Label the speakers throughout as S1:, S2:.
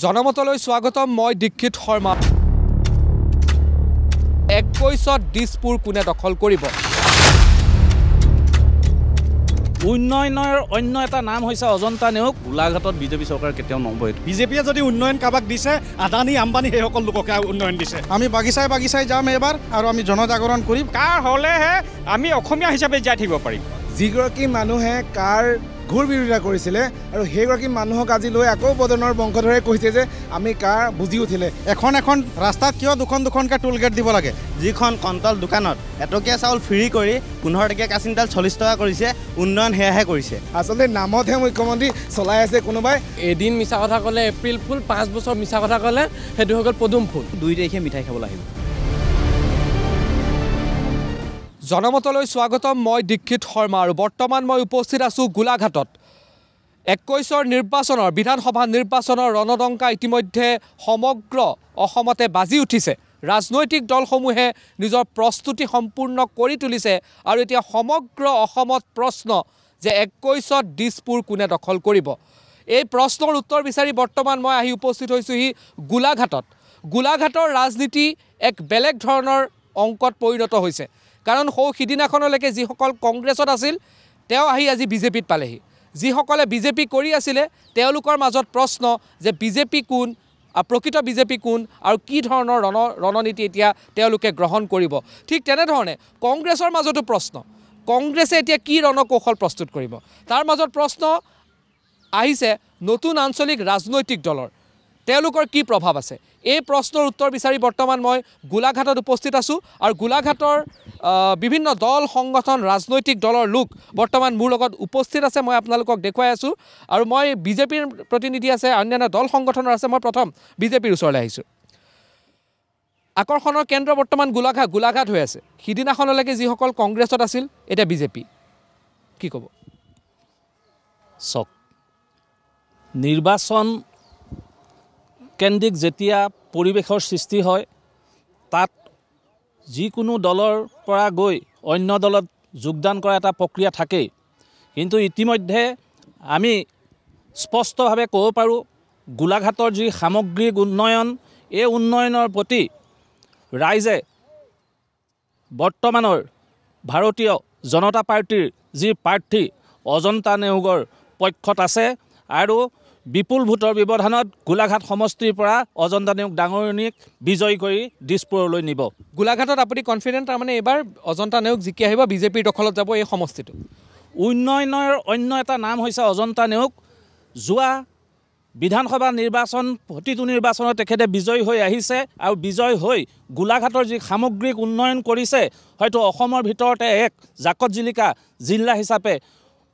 S1: জনমতলৈ স্বাগতম মই দীক্ষিত শৰ্মা 21 দিছপুৰ কোনে দখল কৰিব
S2: উন্নয়নৰ অন্য এটা নাম হৈছে অজন্তা নেওগ গোলাঘাটত বিজেপি চৰকাৰ কেতিয়াও নবয়
S3: বিজেপিয়ে যদি উন্নয়ন কাবাক দিছে আদানী আম্বানী সেই সকল লোককে উন্নয়ন দিছে
S4: আমি বাগিচাই যাম এবাৰ আৰু আমি জনজাগৰণ কৰিম
S3: কাৰ হলেহে আমি অসমীয়া হিচাপে জীয়াই থাকিব পাৰিম
S4: যিগৰাকী মানুহে কাৰ ঘূৰ বিৰোধিতা কৰিছিলে আৰু সেইগৰাকী মানুহক আজি লৈ আকৌ বদনৰ বংশধৰে কৈছে যে আমি কাৰ বুজি উঠিলে এখন ৰাস্তাত কিয় দুখনকৈ টোল গেট দিব লাগে
S5: যিখন কণ্টল দোকানত এটকীয়া চাউল ফ্ৰী কৰি 15 টকীয়া কাচিন তেল 40 টকা কৰিছে উন্নয়ন সেয়াহে কৰিছে
S4: আচলতে নামতহে মুখ্যমন্ত্ৰী চলাই আছে কোনোবাই
S6: এদিন মিছা কথা ক'লে এপ্ৰিল ফুল 5 বছৰ মিছা কথা ক'লে সেইটো হৈ গ'ল পদুম ফুল
S5: 2 তাৰিখে মিঠাই খাবলৈ আহিব
S1: জনমতলৈ স্বাগতম মই দীক্ষিত শৰ্মা আৰু বৰ্তমান মই উপস্থিত আছো গোলাঘাটত 21 নিৰ্বাচনৰ বিধানসভা নিৰ্বাচনৰ ৰণদংকা ইতিমধ্যে সমগ্ৰ অসমতে বাজি উঠিছে ৰাজনৈতিক দলসমূহে নিজৰ প্ৰস্তুতি সম্পূৰ্ণ কৰি তুলিছে আৰু এতিয়া সমগ্ৰ অসমত প্ৰশ্ন যে 21 দিছপুৰ কোনে দখল কৰিব এই প্ৰশ্নৰ উত্তৰ বিচাৰি বৰ্তমান মই আহি উপস্থিত হৈছোহি গোলাঘাটৰ ৰাজনীতি এক বেলেগ ধৰণৰ অংকত পৰিণত হৈছে কাৰণ সিদিনাখনলৈকে যিসকল কংগ্ৰেছত আছিল তেওঁ আহি আজি বিজেপিত পালেহি যিসকলে বিজেপি কৰি আছিলে তেওঁলোকৰ মাজত প্ৰশ্ন যে বিজেপি কোন প্ৰকৃত বিজেপি কোন আৰু কি ধৰণৰ ৰণনীতি এতিয়া তেওঁলোকে গ্ৰহণ কৰিব ঠিক তেনেধৰণে কংগ্ৰেছৰ মাজতো প্ৰশ্ন কংগ্ৰেছে এতিয়া কি ৰণকৌশল প্ৰস্তুত কৰিব তাৰ মাজত প্ৰশ্ন আহিছে নতুন আঞ্চলিক ৰাজনৈতিক দলৰ তেওঁলোকৰ কি প্ৰভাৱ আছে এই প্ৰশ্নৰ উত্তৰ বিচাৰি বৰ্তমান মই গোলাঘাটত উপস্থিত আছোঁ আৰু গোলাঘাটৰ বিভিন্ন দল সংগঠন ৰাজনৈতিক দলৰ লোক বৰ্তমান মোৰ লগত উপস্থিত আছে মই আপোনালোকক দেখুৱাই আছোঁ আৰু মই বিজেপিৰ প্ৰতিনিধি আছে অন্যান্য দল সংগঠনৰ আছে মই প্ৰথম বিজেপিৰ ওচৰলৈ আহিছোঁ আকৰ্ষণৰ কেন্দ্ৰ বৰ্তমান গোলাঘাট হৈ আছে সিদিনাখনলৈকে যিসকল কংগ্ৰেছত আছিল এতিয়া বিজেপি কি ক'ব
S2: চক নিৰ্বাচন কেন্দ্ৰিক যেতিয়া পৰিৱেশৰ সৃষ্টি হয় তাত যিকোনো দলৰ পৰা গৈ অন্য দলত যোগদান কৰা এটা প্ৰক্ৰিয়া থাকেই কিন্তু ইতিমধ্যে আমি স্পষ্টভাৱে ক'ব পাৰোঁ গোলাঘাটৰ যি সামগ্ৰিক উন্নয়ন এই উন্নয়নৰ প্ৰতি ৰাইজে বৰ্তমানৰ ভাৰতীয় জনতা পাৰ্টিৰ যি প্ৰাৰ্থী অজন্তা নেওগৰ পক্ষত আছে আৰু বিপুল ভোটৰ ব্যৱধানত গোলাঘাট সমষ্টিৰ পৰা অজন্তা নেওগ ডাঙৰীক বিজয় কৰি দিছপুৰলৈ নিব
S1: গোলাঘাটত আপুনি কনফিডেণ্ট তাৰমানে এইবাৰ অজন্তা নেওগ জিকি আহিব বিজেপিৰ দখলত যাব এই সমষ্টিটো
S2: উন্নয়নৰ অন্য এটা নাম হৈছে অজন্তা নেওগ যোৱা বিধানসভা নিৰ্বাচন প্ৰতিটো নিৰ্বাচনত তেখেতে বিজয় হৈ আহিছে আৰু বিজয় হৈ গোলাঘাটৰ যি সামগ্ৰিক উন্নয়ন কৰিছে হয়তো অসমৰ ভিতৰতে এক জাকত জিলিকা জিলা হিচাপে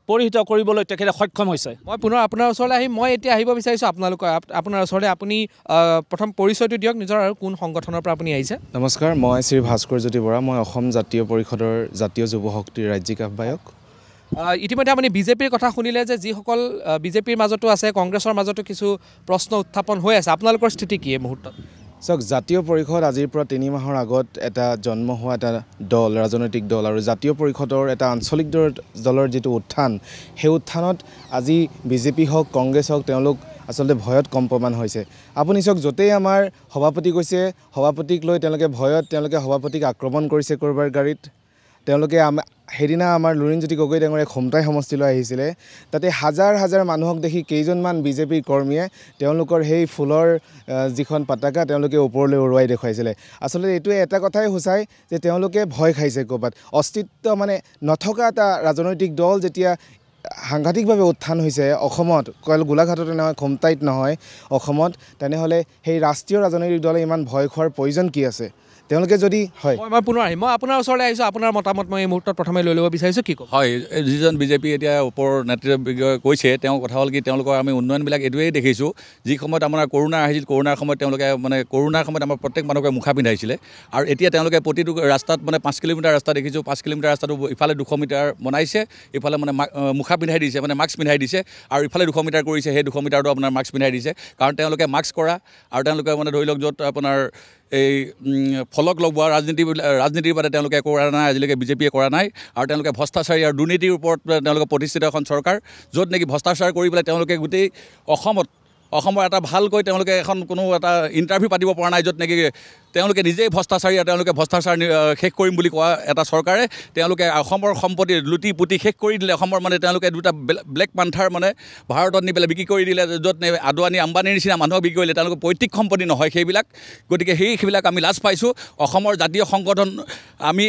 S2: পৰিহিত কৰিবলৈ তেখেতে সক্ষম হৈছে
S1: মই পুনৰ আপোনাৰ ওচৰলৈ আহিম মই এতিয়া আহিব বিচাৰিছোঁ আপোনাৰ ওচৰলৈ আপুনি প্ৰথম পৰিচয়টো দিয়ক নিজৰ আৰু কোন সংগঠনৰ পৰা আপুনি আহিছে
S7: নমস্কাৰ মই শ্ৰী ভাস্কৰ জ্যোতি বৰা মই অসম জাতীয় পৰিষদৰ জাতীয় যুৱ শক্তিৰ ৰাজ্যিক আহ্বায়ক
S1: ইতিমধ্যে আপুনি বিজেপিৰ কথা শুনিলে যে যিসকল বিজেপিৰ মাজতো আছে কংগ্ৰেছৰ মাজতো কিছু প্ৰশ্ন উত্থাপন হৈ আছে আপোনালোকৰ স্থিতি কি এই মুহূৰ্তত
S7: চাওক জাতীয় পৰিষদ আজিৰ পৰা 3 মাহৰ আগত এটা জন্ম হোৱা এটা দল ৰাজনৈতিক দল আৰু জাতীয় পৰিষদৰ এটা আঞ্চলিক দলৰ যিটো উত্থান সেই উত্থানত আজি বিজেপি হওক কংগ্ৰেছ হওক তেওঁলোক আচলতে ভয়ত কম্পমান হৈছে আপুনি চাওক য'তেই আমাৰ সভাপতি গৈছে সভাপতিক লৈ তেওঁলোকে ভয়ত তেওঁলোকে সভাপতিক আক্ৰমণ কৰিছে কৰবাৰ গাড়ীত তেওঁলোকে সেইদিনা আমাৰ লুৰিণজ্যোতি গগৈ ডাঙৰীয়া খমটাই সমষ্টিলৈ আহিছিলে তাতে হাজাৰ মানুহক দেখি কেইজনমান বিজেপিৰ কৰ্মীয়ে তেওঁলোকৰ সেই ফুলৰ যিখন পতাকা তেওঁলোকে ওপৰলৈ উৰুৱাই দেখুৱাইছিলে আচলতে এইটোৱে এটা কথাই সূচায় যে তেওঁলোকে ভয় খাইছে ক'ৰবাত অস্তিত্ব মানে নথকা এটা ৰাজনৈতিক দল যেতিয়া সাংঘাতিকভাৱে উত্থান হৈছে অসমত কেৱল গোলাঘাটতে নহয় খমটাইত নহয় অসমত তেনেহ'লে সেই ৰাষ্ট্ৰীয় ৰাজনৈতিক দলে ইমান ভয় খোৱাৰ প্ৰয়োজন কি আছে তেওঁলোকে যদি হয়
S1: মই পুনৰ আহিম মই আপোনাৰ ওচৰলৈ আহিছোঁ আপোনাৰ মতামত মই এই মুহূৰ্তত প্ৰথমে লৈ ল'ব বিচাৰিছোঁ কি ক'ব
S8: হয় যিজন বিজেপি এতিয়া ওপৰৰ নেতৃত্ব কৈছে তেওঁ কথা হ'ল কি তেওঁলোকৰ আমি উন্নয়নবিলাক এইটোৱেই দেখিছোঁ যি সময়ত আমাৰ কৰোণা আহিছিল কৰোণাৰ সময়ত তেওঁলোকে মানে কৰোণাৰ সময়ত আমাৰ প্ৰত্যেক মানুহকে মুখা পিন্ধাইছিলে আৰু এতিয়া তেওঁলোকে প্ৰতিটো ৰাস্তাত মানে 5 কিলোমিটাৰ ৰাস্তা দেখিছোঁ 5 কিলোমিটাৰ ৰাস্তাটো ইফালে 200 মিটাৰ বনাইছে ইফালে মানে মুখা পিন্ধাই দিছে মানে মাস্ক পিন্ধাই দিছে আৰু ইফালে 200 মিটাৰ কৰিছে সেই 200 মিটাৰটো আপোনাৰ মাস্ক পিন্ধাই দিছে কাৰণ তেওঁলোকে মাস্ক কৰা আৰু তেওঁলোকে মানে ধৰি লওক য'ত আপোনাৰ এই ফলক লগোৱা ৰাজনীতিৰ বাবে তেওঁলোকে কৰা নাই আজিলৈকে বিজেপিয়ে কৰা নাই আৰু তেওঁলোকে ভ্ৰষ্টাচাৰী আৰু দুৰ্নীতিৰ ওপৰত তেওঁলোকে প্ৰতিষ্ঠিত এখন চৰকাৰ য'ত নেকি ভ্ৰষ্টাচাৰ কৰি পেলাই তেওঁলোকে গোটেই অসমত অসমৰ এটা ভালকৈ তেওঁলোকে এখন কোনো এটা ইণ্টাৰভিউ পাতিব পৰা নাই য'ত নেকি তেওঁলোকে নিজেই ভ্ৰষ্টাচাৰী আৰু তেওঁলোকে ভ্ৰষ্টাচাৰ শেষ কৰিম বুলি কোৱা এটা চৰকাৰে তেওঁলোকে অসমৰ সম্পত্তি লুটি পুতি শেষ কৰি দিলে অসমৰ মানে তেওঁলোকে দুটা ব্লেক পান্থাৰ মানে ভাৰতত নি পেলাই বিক্ৰী কৰি দিলে য'ত আদানী আম্বানীৰ নিচিনা মানুহক বিক্ৰী কৰিলে তেওঁলোকে পৈতৃক সম্পত্তি নহয় সেইবিলাক গতিকে সেইবিলাক আমি লাজ পাইছোঁ অসমৰ জাতীয় সংগঠন আমি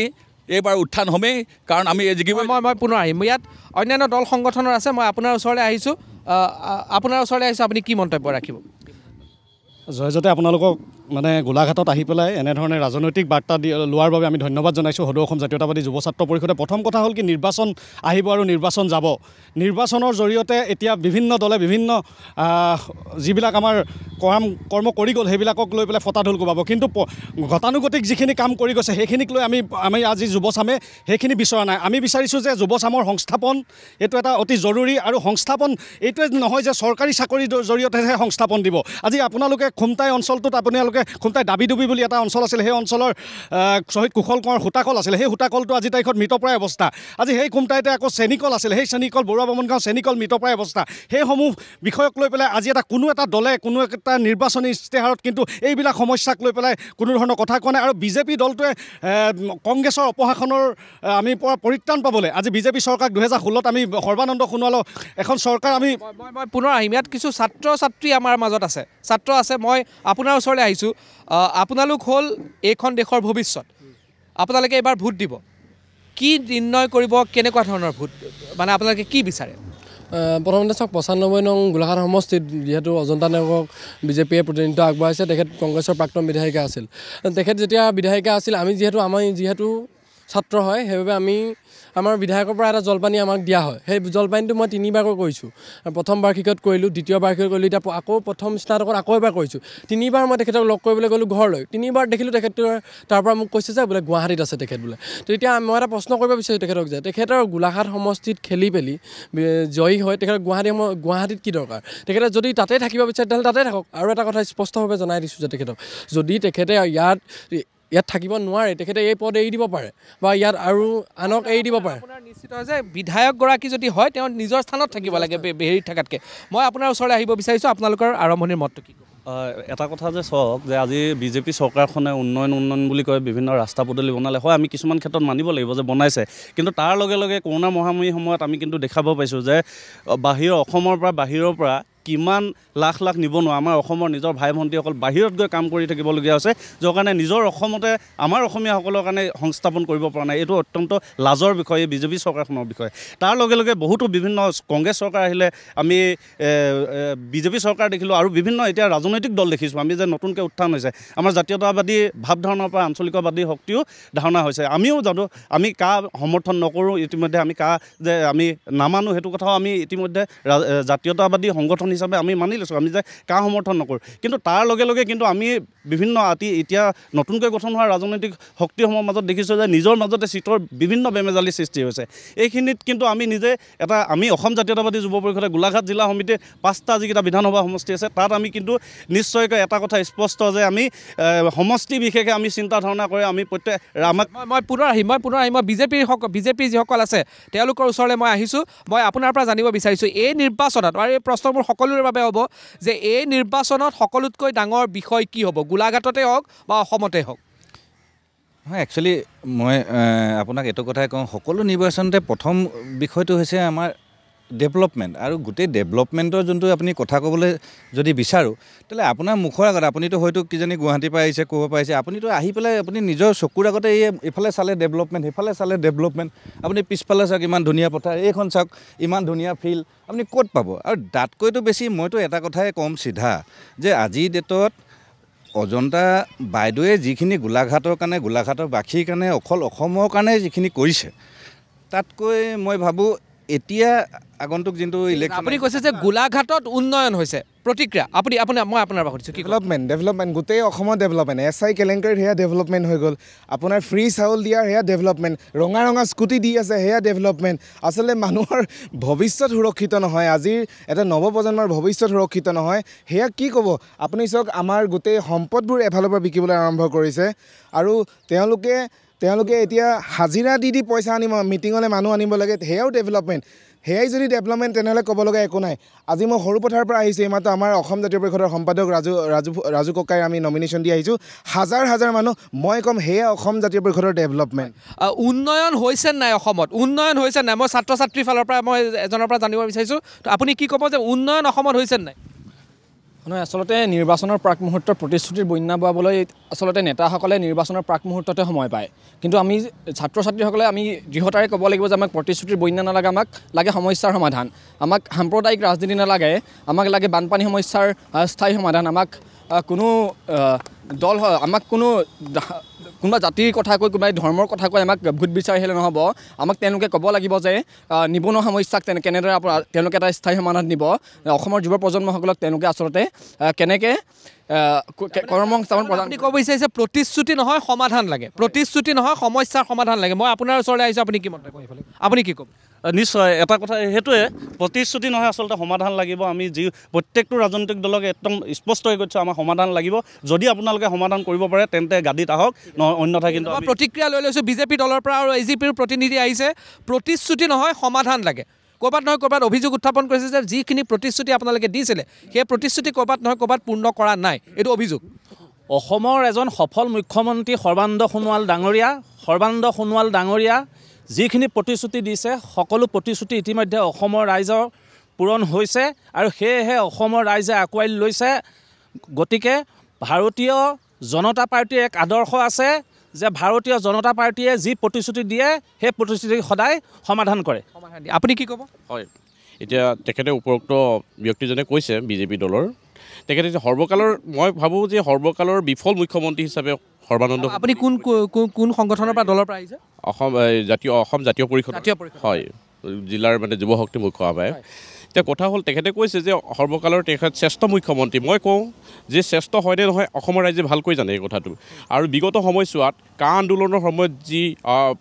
S8: এইবাৰ উত্থান হ'মেই কাৰণ আমি জিকিব
S1: মই পুনৰ আহিম ইয়াত অন্যান্য দল সংগঠনৰ আছে মই আপোনাৰ ওচৰলৈ আহিছোঁ আপুনি কি মন্তব্য ৰাখিব
S3: জয়জতে আপোনালোকক মানে গোলাঘাটত আহি পেলাই এনেধৰণে ৰাজনৈতিক বাৰ্তা লোৱাৰ বাবে আমি ধন্যবাদ জনাইছোঁ সদৌ অসম জাতীয়তাবাদী যুৱ ছাত্ৰ পৰিষদে প্ৰথম কথা হ'ল কি নিৰ্বাচন আহিব আৰু নিৰ্বাচন যাব নিৰ্বাচনৰ জৰিয়তে এতিয়া বিভিন্ন দলে বিভিন্ন যিবিলাক আমাৰ কৰ্ম কৰি গ'ল সেইবিলাকক লৈ পেলাই ফটা ঢোল কোবাব কিন্তু গতানুগতিক যিখিনি কাম কৰি গৈছে সেইখিনিক লৈ আমি আজি যুৱচামে সেইখিনি বিচৰা নাই আমি বিচাৰিছোঁ যে যুৱচামৰ সংস্থাপন এইটো এটা অতি জৰুৰী আৰু সংস্থাপন এইটোৱে নহয় যে চৰকাৰী চাকৰিৰ জৰিয়তেহে সংস্থাপন দিব আজি আপোনালোকে খুমটাই অঞ্চলটোত আপোনালোকে খুমটাই দাবিডুবি বুলি এটা অঞ্চল আছিল সেই অঞ্চলৰ শ্বহীদ কুশল কোঁৱৰ সূতাকল আছিল সেই সূতাকলটো আজি তাৰিখত মৃতপ্ৰায় অৱস্থা আজি সেই খুমটাইতে আকৌ চেনিকল আছিল সেই চেনিকল বৰুৱা বামুণগাঁও চেনিকল মৃতপ্ৰায় অৱস্থা সেইসমূহ বিষয়ক লৈ পেলাই আজি কোনো এটা দলে কোনো এটা নিৰ্বাচনী ইস্তেহাৰত কিন্তু এইবিলাক সমস্যাক লৈ পেলাই কোনো ধৰণৰ কথা কোৱা নাই আৰু বিজেপি দলটোৱে কংগ্ৰেছৰ অপশাসনৰ আমি পৰিত্ৰাণ পাবলৈ আজি বিজেপি চৰকাৰক 2016ত আমি সৰ্বানন্দ সোণোৱালৰ এখন চৰকাৰ আমি
S1: মই পুনৰ আহিম ইয়াত কিছু ছাত্ৰ ছাত্ৰী আমাৰ মাজত আছে ছাত্ৰ আছে মই আপোনাৰ ওচৰলৈ আহিছোঁ আপোনালোক হ'ল এইখন দেশৰ ভৱিষ্যত আপোনালোকে এইবাৰ ভোট দিব কি নিৰ্ণয় কৰিব কেনেকুৱা ধৰণৰ ভোট মানে আপোনালোকে কি বিচাৰে
S6: প্ৰথমতে চাওক 95 নং গোলাঘাট সমষ্টিত যিহেতু অজন্তা নেওগক বিজেপিয়ে প্ৰতিনিধিত্ব আগবঢ়াইছে তেখেত কংগ্ৰেছৰ প্ৰাক্তন বিধায়িকা আছিল তেখেত যেতিয়া বিধায়িকা আছিল আমি যিহেতু ছাত্ৰ হয় সেইবাবে আমাৰ বিধায়কৰ পৰা এটা জলপানী আমাক দিয়া হয় সেই জলপানীটো মই 3বাৰকৈ কৰিছোঁ প্ৰথম বাৰ্ষিকত কৰিলোঁ দ্বিতীয় বাৰ্ষিকত কৰিলোঁ এতিয়া আকৌ প্ৰথম স্নাতকত আকৌ এবাৰ কৰিছোঁ 3বাৰ মই তেখেতক লগ কৰিবলৈ গ'লোঁ ঘৰলৈ 3বাৰ দেখিলোঁ তেখেতৰ তাৰপৰা মোক কৈছে যে বোলে গুৱাহাটীত আছে তেখেত বোলে তো এতিয়া মই এটা প্ৰশ্ন কৰিব বিচাৰিছোঁ তেখেতক যে তেখেতৰ গোলাঘাট সমষ্টিত খেলি পেলি জয়ী হয় তেখেতৰ গুৱাহাটীত কি দৰকাৰ তেখেতে যদি তাতে থাকিব বিচাৰে তেতিয়াহ'লে তাতে থাকক আৰু এটা কথা স্পষ্টভাৱে জনাই দিছোঁ যে তেখেতক যদি তেখেতে ইয়াত থাকিব নোৱাৰে তেখেতে এই পদ এৰি দিব পাৰে বা ইয়াত আৰু আনক এৰি দিব পাৰে
S1: আপোনাৰ নিশ্চিত যে বিধায়কগৰাকী যদি হয় তেওঁ নিজৰ স্থানত থাকিব লাগে হেৰিত থকাতকৈ মই আপোনাৰ ওচৰলৈ আহিব বিচাৰিছোঁ আপোনালোকৰ আৰম্ভণিৰ মতটো কি
S2: এটা কথা যে চাওক যে আজি বিজেপি চৰকাৰখনে উন্নয়ন বুলি কয় বিভিন্ন ৰাস্তা পদূলি বনালে হয় আমি কিছুমান ক্ষেত্ৰত মানিব লাগিব যে বনাইছে কিন্তু তাৰ লগে লগে কৰোণা মহামাৰীৰ সময়ত আমি কিন্তু দেখাব পাইছোঁ যে অসমৰ পৰা বাহিৰৰ পৰা কিমান লাখ লাখ নিবনুৱা আমাৰ অসমৰ নিজৰ ভাই ভণ্টিসকল বাহিৰত গৈ কাম কৰি থাকিবলগীয়া হৈছে যাৰ কাৰণে নিজৰ অসমতে আমাৰ অসমীয়াসকলৰ কাৰণে সংস্থাপন কৰিব পৰা নাই এইটো অত্যন্ত লাজৰ বিষয় এই বিজেপি চৰকাৰখনৰ বিষয় তাৰ লগে লগে বহুতো বিভিন্ন কংগ্ৰেছ চৰকাৰ আহিলে আমি বিজেপি চৰকাৰ দেখিলোঁ আৰু বিভিন্ন এতিয়া ৰাজনৈতিক দল দেখিছোঁ আমি যে নতুনকৈ উত্থান হৈছে আমাৰ জাতীয়তাবাদী ভাৱধাৰণাৰ পৰা আঞ্চলিকবাদী শক্তিও ধাৰণা হৈছে আমিও জানো আমি কা সমৰ্থন নকৰোঁ ইতিমধ্যে আমি যে আমি নামানো সেইটো কথাও আমি ইতিমধ্যে জাতীয়তাবাদী সংগঠন হিচাপে আমি মানি লৈছোঁ আমি যে কা সমৰ্থন নকৰোঁ কিন্তু তাৰ লগে লগে কিন্তু আমি বিভিন্ন এতিয়া নতুনকৈ গঠন হোৱা ৰাজনৈতিক শক্তিসমূহৰ মাজত দেখিছোঁ যে নিজৰ মাজতে চিটৰ বিভিন্ন বেমেজালি সৃষ্টি হৈছে এইখিনিত কিন্তু আমি নিজে আমি অসম জাতীয়তাবাদী যুৱ পৰিষদে গোলাঘাট জিলা সমিতিৰ 5টা যিকেইটা বিধানসভা সমষ্টি আছে তাত আমি কিন্তু নিশ্চয়কৈ এটা কথা স্পষ্ট যে আমি সমষ্টি বিশেষে আমি চিন্তা ধাৰণা কৰি আমি
S1: মই পুনৰ আহিম মই বিজেপিৰ যিসকল আছে তেওঁলোকৰ ওচৰলৈ মই আহিছোঁ মই আপোনাৰ পৰা জানিব বিচাৰিছোঁ এই নিৰ্বাচনত আৰু এই প্ৰশ্নবোৰ সকলোৰে বাবে হ'ব যে এই নিৰ্বাচনত সকলোতকৈ ডাঙৰ বিষয় কি হ'ব গোলাঘাটতে হওক বা অসমতে হওক
S9: হয় একচুৱেলি মই আপোনাক এইটো কথাই কওঁ সকলো নিৰ্বাচনতে প্ৰথম বিষয়টো হৈছে আমাৰ ডেভেলপমেণ্ট আৰু গোটেই ডেভেলপমেণ্টৰ যোনটো আপুনি কথা ক'বলৈ যদি বিচাৰোঁ তেতিয়াহ'লে আপোনাৰ মুখৰ আগত আপুনিতো হয়তো কিজানি গুৱাহাটীৰ পৰা আহিছে ক'ব পাৰিছে আপুনিতো আহি পেলাই আপুনি নিজৰ চকুৰ আগতে এইফালে চালে ডেভেলপমেণ্ট সেইফালে চালে ডেভেলপমেণ্ট আপুনি পিছফালে চাওক ইমান ধুনীয়া পথাৰ এইখন চাওক ইমান ধুনীয়া ফিল্ড আপুনি ক'ত পাব আৰু তাতকৈতো বেছি মইতো এটা কথাই ক'ম চিধা যে আজিৰ ডেটত অজন্তা বাইদেৱে যিখিনি গোলাঘাটৰ কাৰণে গোলাঘাটৰ বাসীৰ কাৰণে অকল অসমৰ কাৰণে যিখিনি কৰিছে তাতকৈ মই ভাবোঁ এতিয়া আগন্তুক যোনটো ইলেকশ্যন
S1: আপুনি কৈছে যে গোলাঘাটত উন্নয়ন হৈছে প্ৰতিক্ৰিয়া মই আপোনাৰ পৰা সুধিছোঁ
S7: ডেভেলপমেণ্ট গোটেই অসমৰ ডেভেলপমেণ্ট SI কেলেংকাৰীত সেয়া ডেভেলপমেণ্ট হৈ গ'ল আপোনাৰ ফ্ৰী চাউল দিয়াৰ সেয়া ডেভেলপমেণ্ট ৰঙা স্কুটি দি আছে সেয়া ডেভেলপমেণ্ট আচলতে মানুহৰ ভৱিষ্যত সুৰক্ষিত নহয় আজিৰ এটা নৱপ্ৰজন্মৰ ভৱিষ্যত সুৰক্ষিত নহয় সেয়া কি ক'ব আপুনি চাওক আমাৰ গোটেই সম্পদবোৰ এফালৰ পৰা বিকিবলৈ আৰম্ভ কৰিছে আৰু
S4: তেওঁলোকে এতিয়া হাজিৰা দি পইচা আনিব মিটিঙলৈ মানুহ আনিব লাগে সেয়াও ডেভেলপমেণ্ট সেয়াই যদি ডেভেলপমেণ্ট তেনেহ'লে ক'ব লগা একো নাই আজি মই সৰুপথাৰৰ পৰা আহিছোঁ এইমাত্ৰ আমাৰ অসম জাতীয় পৰিষদৰ সম্পাদক ৰাজু ককাই আমি নমিনেশ্যন দি আহিছোঁ হাজাৰ হাজাৰ মানুহ মই ক'ম সেয়া অসম জাতীয় পৰিষদৰ ডেভেলপমেণ্ট
S1: উন্নয়ন হৈছে নাই অসমত উন্নয়ন হৈছে নাই মই ছাত্ৰ ছাত্ৰীৰ ফালৰ পৰা মই এজনৰ পৰা জানিব বিচাৰিছোঁ আপুনি কি ক'ব যে উন্নয়ন অসমত হৈছে নাই
S10: নহয় আচলতে নিৰ্বাচনৰ প্ৰাক মুহূৰ্তৰ প্ৰতিশ্ৰুতিৰ বন্যা বোৱাবলৈ আচলতে নেতাসকলে নিৰ্বাচনৰ প্ৰাক মুহূৰ্ততে সময় পায় কিন্তু আমি ছাত্ৰ ছাত্ৰীসকলে আমি দৃঢ়তাৰে ক'ব লাগিব যে আমাক প্ৰতিশ্ৰুতিৰ বন্যা নালাগে আমাক লাগে সমস্যাৰ সমাধান আমাক সাম্প্ৰদায়িক ৰাজনীতি নালাগে আমাক লাগে বানপানী সমস্যাৰ স্থায়ী সমাধান আমাক কোনো দল আমাক কোনোবা জাতিৰ কথা কৈ কোনোবাই ধৰ্মৰ কথা কৈ আমাক ভোট বিচাৰি আহিলে নহ'ব আমাক তেওঁলোকে ক'ব লাগিব যে নিবনুৱা সমস্যাক কেনেদৰে তেওঁলোকে এটা স্থায়ী সমাধান দিব অসমৰ যুৱ প্ৰজন্মসকলক তেওঁলোকে আচলতে কেনেকৈ কৰ্মসংস্থাপন প্ৰদান
S1: আপুনি ক'ব বিচাৰিছে প্ৰতিশ্ৰুতি নহয় সমাধান লাগে প্ৰতিশ্ৰুতি নহয় সমস্যাৰ সমাধান লাগে মই আপোনাৰ ওচৰলৈ আহিছোঁ আপুনি কি মন্তব্য কৰিব আপুনি কি ক'ব
S11: নিশ্চয় এটা কথা সেইটোৱে প্ৰতিশ্ৰুতি নহয় আচলতে সমাধান লাগিব আমি যি প্ৰত্যেকটো ৰাজনৈতিক দলক একদম স্পষ্ট হৈ গৈছোঁ আমাৰ সমাধান লাগিব যদি আপোনালোকে সমাধান কৰিব পাৰে তেন্তে গাদীত আহক নহয় অন্যথা কিন্তু
S1: প্ৰতিক্ৰিয়া লৈ লৈছোঁ বিজেপি দলৰ পৰা আৰু AGPৰ প্ৰতিনিধি আহিছে প্ৰতিশ্ৰুতি নহয় সমাধান লাগে ক'ৰবাত নহয় ক'ৰবাত অভিযোগ উত্থাপন কৰিছে যে যিখিনি প্ৰতিশ্ৰুতি আপোনালোকে দিছিলে সেই প্ৰতিশ্ৰুতি ক'ৰবাত নহয় ক'ৰবাত পূৰ্ণ কৰা নাই এইটো অভিযোগ
S2: অসমৰ এজন সফল মুখ্যমন্ত্ৰী সৰ্বানন্দ সোণোৱাল ডাঙৰীয়া যিখিনি প্ৰতিশ্ৰুতি দিছে সকলো প্ৰতিশ্ৰুতি ইতিমধ্যে অসমৰ ৰাইজৰ পূৰণ হৈছে আৰু সেয়েহে অসমৰ ৰাইজে আঁকোৱালি লৈছে গতিকে ভাৰতীয় জনতা পাৰ্টীৰ এক আদৰ্শ আছে যে ভাৰতীয় জনতা পাৰ্টীয়ে যি প্ৰতিশ্ৰুতি দিয়ে সেই প্ৰতিশ্ৰুতি সদায় সমাধান কৰে
S1: আপুনি কি ক'ব
S12: হয় এতিয়া তেখেতে উপৰোক্ত ব্যক্তিজনে কৈছে বিজেপি দলৰ তেখেতে সৰ্বকালৰ মই ভাবোঁ যে সৰ্বকালৰ বিফল মুখ্যমন্ত্ৰী হিচাপে সৰ্বানন্দ
S1: আপুনি কোন সংগঠনৰ পৰা দলৰ পৰা আহিছে
S12: অসম জাতীয় পৰিষদ হয় জিলাৰ মানে যুৱ শক্তি মুখ্য আহ্বায়ক এতিয়া কথা হ'ল তেখেতে কৈছে যে সৰ্বকালৰ তেখেত শ্ৰেষ্ঠ মুখ্যমন্ত্ৰী মই কওঁ যে শ্ৰেষ্ঠ হয়নে নহয় অসমৰ ৰাইজে ভালকৈ জানে এই কথাটো আৰু বিগত সময়ছোৱাত কা আন্দোলনৰ সময়ত যি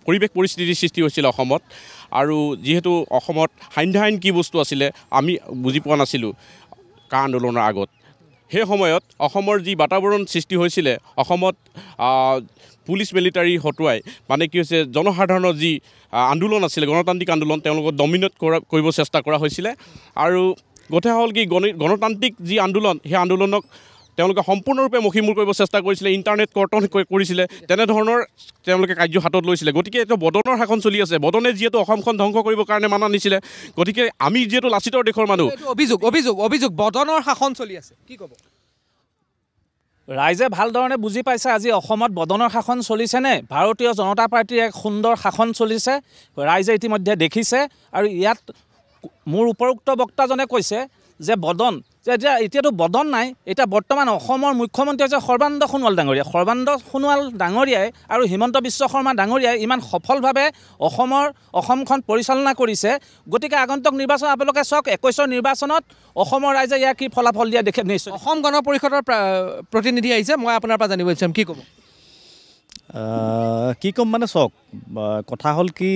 S12: পৰিৱেশ পৰিস্থিতিৰ সৃষ্টি হৈছিলে অসমত আৰু যিহেতু অসমত সান্ধ্য কি বস্তু আছিলে আমি বুজি পোৱা নাছিলোঁ কা আন্দোলনৰ আগত সেই সময়ত অসমৰ যি বাতাবৰণ সৃষ্টি হৈছিলে অসমত পুলিচ মিলিটাৰী হটুৱাই মানে কি হৈছে জনসাধাৰণৰ যি আন্দোলন আছিলে গণতান্ত্ৰিক আন্দোলন তেওঁলোকক ডমিনেট কৰিব চেষ্টা কৰা হৈছিলে আৰু কথা হ'ল কি গণতান্ত্ৰিক যি আন্দোলন সেই আন্দোলনক তেওঁলোকে সম্পূৰ্ণৰূপে মষিমূৰ কৰিব চেষ্টা কৰিছিলে ইণ্টাৰনেট কৰ্তন কৰিছিলে তেনেধৰণৰ তেওঁলোকে কাৰ্য হাতত লৈছিলে গতিকে এইটো বদনৰ শাসন চলি আছে বদনে যিহেতু অসমখন ধ্বংস কৰিবৰ কাৰণে মানা নিছিলে গতিকে আমি যিহেতু লাচিতৰ দেশৰ মানুহ
S1: অভিযোগ বদনৰ শাসন চলি আছে কি ক'ব
S2: ৰাইজে ভালধৰণে বুজি পাইছে আজি অসমত বদনৰ শাসন চলিছেনে ভাৰতীয় জনতা পাৰ্টীৰ এক সুন্দৰ শাসন চলিছে ৰাইজে ইতিমধ্যে দেখিছে আৰু ইয়াত মোৰ উপৰোক্ত বক্তাজনে কৈছে যে বদন যে এতিয়াতো বদন নাই এতিয়া বৰ্তমান অসমৰ মুখ্যমন্ত্ৰী হৈছে সৰ্বানন্দ সোণোৱাল ডাঙৰীয়াই আৰু হিমন্ত বিশ্ব শৰ্মা ডাঙৰীয়াই ইমান সফলভাৱে অসমখন পৰিচালনা কৰিছে গতিকে আগন্তুক নিৰ্বাচন আপোনালোকে চাওক 21ৰ নিৰ্বাচনত অসমৰ ৰাইজে ইয়াৰ কি ফলাফল দিয়া দেখে নিশ্চয়
S1: অসম গণ পৰিষদৰ প্ৰতিনিধি আহিছে মই আপোনাৰ পৰা জানিব বিচাৰিম কি ক'ব
S13: কি ক'ম মানে চাওক কথা হ'ল কি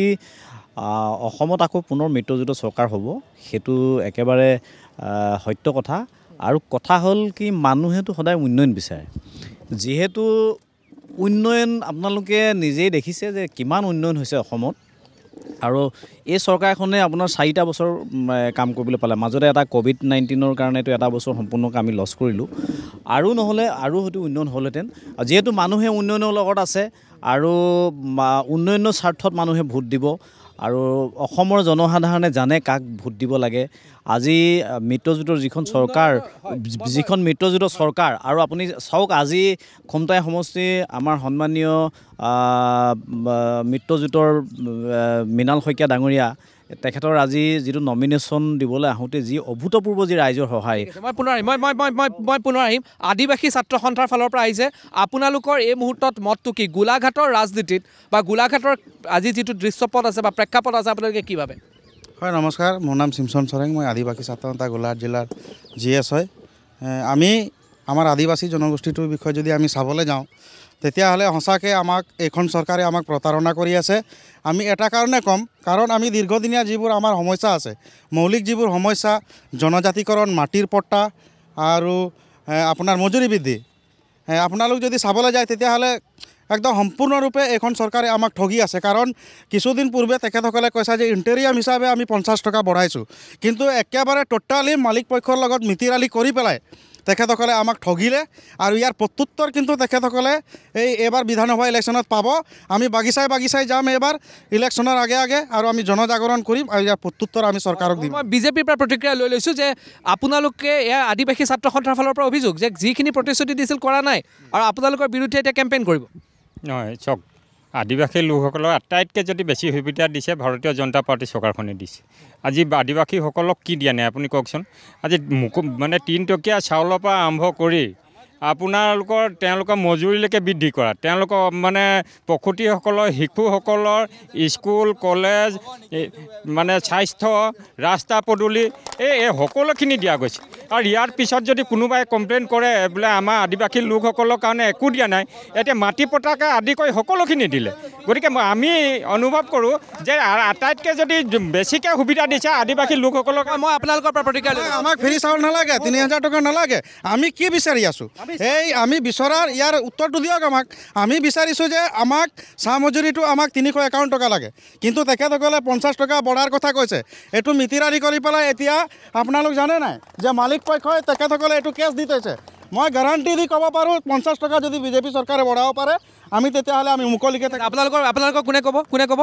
S13: অসমত আকৌ পুনৰ মিত্ৰজোঁটৰ চৰকাৰ হ'ব সেইটো একেবাৰে সত্য কথা আৰু কথা হ'ল কি মানুহেতো সদায় উন্নয়ন বিচাৰে যিহেতু উন্নয়ন আপোনালোকে নিজেই দেখিছে যে কিমান উন্নয়ন হৈছে অসমত আৰু এই চৰকাৰখনে আপোনাৰ 4টা বছৰ কাম কৰিবলৈ পালে মাজতে এটা COVID-19ৰ কাৰণেতো এটা বছৰ সম্পূৰ্ণকৈ আমি লছ কৰিলোঁ আৰু নহ'লে আৰু হয়তো উন্নয়ন হ'লহেঁতেন যিহেতু মানুহে উন্নয়নৰ লগত আছে আৰু উন্নয়নৰ স্বাৰ্থত মানুহে ভোট দিব আৰু অসমৰ জনসাধাৰণে জানে কাক ভোট দিব লাগে আজি মিত্ৰজোঁটৰ যিখন মিত্ৰজোঁটৰ চৰকাৰ আৰু আপুনি চাওক আজি খমটাই সমষ্টি আমাৰ সন্মানীয় মিত্ৰজোঁটৰ মৃণাল শইকীয়া ডাঙৰীয়া তেখেতৰ আজি যিটো নমিনেশ্যন দিবলৈ আহোঁতে যি অভূতপূৰ্ব যি ৰাইজৰ সহায়
S1: মই পুনৰ আহিম আদিবাসী ছাত্ৰ সন্থাৰ ফালৰ পৰা আহিছে আপোনালোকৰ এই মুহূৰ্তত মতটো কি গোলাঘাটৰ ৰাজনীতিত বা গোলাঘাটৰ আজি যিটো দৃশ্যপট আছে বা প্ৰেক্ষাপট আছে আপোনালোকে কি ভাবে
S14: হয় নমস্কাৰ মোৰ নাম চিমচন চৰেং মই আদিবাসী ছাত্ৰ সন্থা গোলাঘাট জিলাৰ GS হয় আমি আমাৰ আদিবাসী জনগোষ্ঠীটোৰ বিষয়ে যদি আমি চাবলৈ যাওঁ তেতিয়াহ'লে সঁচাকৈ আমাক এইখন চৰকাৰে আমাক প্ৰতাৰণা কৰি আছে আমি এটা কাৰণে ক'ম কাৰণ আমি দীৰ্ঘদিনীয়া যিবোৰ আমাৰ সমস্যা আছে মৌলিক যিবোৰ সমস্যা জনজাতিকৰণ মাটিৰ পট্টা আৰু আপোনাৰ মজুৰি বৃদ্ধি আপোনালোক যদি চাবলৈ যায় তেতিয়াহ'লে একদম সম্পূৰ্ণৰূপে এইখন চৰকাৰে আমাক ঠগি আছে। কাৰণ কিছুদিন পূৰ্বে তেখেতসকলে কৈছে যে ইণ্টেৰিয়াম হিচাপে আমি 50 টকা বঢ়াইছোঁ, কিন্তু একেবাৰে টোটালি মালিক পক্ষৰ লগত মিতিৰালি কৰি পেলাই তেখেতসকলে আমাক ঠগিলে। আৰু ইয়াৰ প্ৰত্যুত্তৰ কিন্তু তেখেতসকলে এইবাৰ বিধানসভা ইলেকশ্যনত পাব। আমি বাগিচাই যাম এইবাৰ ইলেকশ্যনৰ আগে আৰু আমি জনজাগৰণ কৰিম আৰু ইয়াৰ প্ৰত্যুত্তৰ আমি চৰকাৰক দিম।
S1: মই বিজেপিৰ পৰা প্ৰতিক্ৰিয়া লৈ লৈছোঁ যে আপোনালোকে এয়া আদিবাসী ছাত্ৰ সন্থাৰ ফালৰ পৰা অভিযোগ যে যিখিনি প্ৰতিশ্ৰুতি দিছিল কৰা নাই আৰু আপোনালোকৰ বিৰুদ্ধে এতিয়া কেম্পেইন কৰিব।
S15: নহয় চাওক, আদিবাসী লোকসকলক আটাইতকৈ যদি বেছি সুবিধা দিছে ভাৰতীয় জনতা পাৰ্টী চৰকাৰখনে দিছে। আজি আদিবাসীসকলক কি দিয়া নাই আপুনি কওকচোন। আজি মানে 3 টকীয়া চাউলৰ পৰা আৰম্ভ কৰি তেওঁলোকৰ মজুৰিলৈকে বৃদ্ধি কৰা, তেওঁলোকৰ মানে প্ৰসূতিসকলৰ শিশুসকলৰ স্কুল কলেজ মানে স্বাস্থ্য ৰাস্তা পদূলি এই সকলোখিনি দিয়া গৈছে। আৰু ইয়াৰ পিছত যদি কোনোবাই কমপ্লেইন কৰে বোলে আমাৰ আদিবাসী লোকসকলৰ কাৰণে একো দিয়া নাই, এতিয়া মাটি পট্টাকে আদি কৰি সকলোখিনি দিলে। গতিকে আমি অনুভৱ কৰোঁ যে আটাইতকৈ যদি বেছিকৈ সুবিধা দিছে আদিবাসী লোকসকলক।
S1: মই আপোনালোকৰ পৰা প্ৰতিক্ৰিয়া লৈ
S14: আমাক ফ্ৰী চাউল নালাগে, 3000 টকা নালাগে। আমি কি বিচাৰি আছোঁ আমি বিচৰাৰ ইয়াৰ উত্তৰটো দিয়ক আমাক। আমি বিচাৰিছোঁ যে আমাক চাহ মজুৰিটো আমাক 351 টকা লাগে, কিন্তু তেখেতসকলে 50 টকা বঢ়াৰ কথা কৈছে। এইটো মিতিৰালি কৰি পেলাই এতিয়া আপোনালোক জানে নাই যে মালিক পক্ষই তেখেতসকলে এইটো কেছ দি থৈছে। মই গেৰাণ্টি দি ক'ব পাৰোঁ 50 টকা যদি বিজেপি চৰকাৰে বঢ়াব পাৰে আমি তেতিয়াহ'লে আমি মুকলিকৈ
S1: আপোনালোকৰ কোনে ক'ব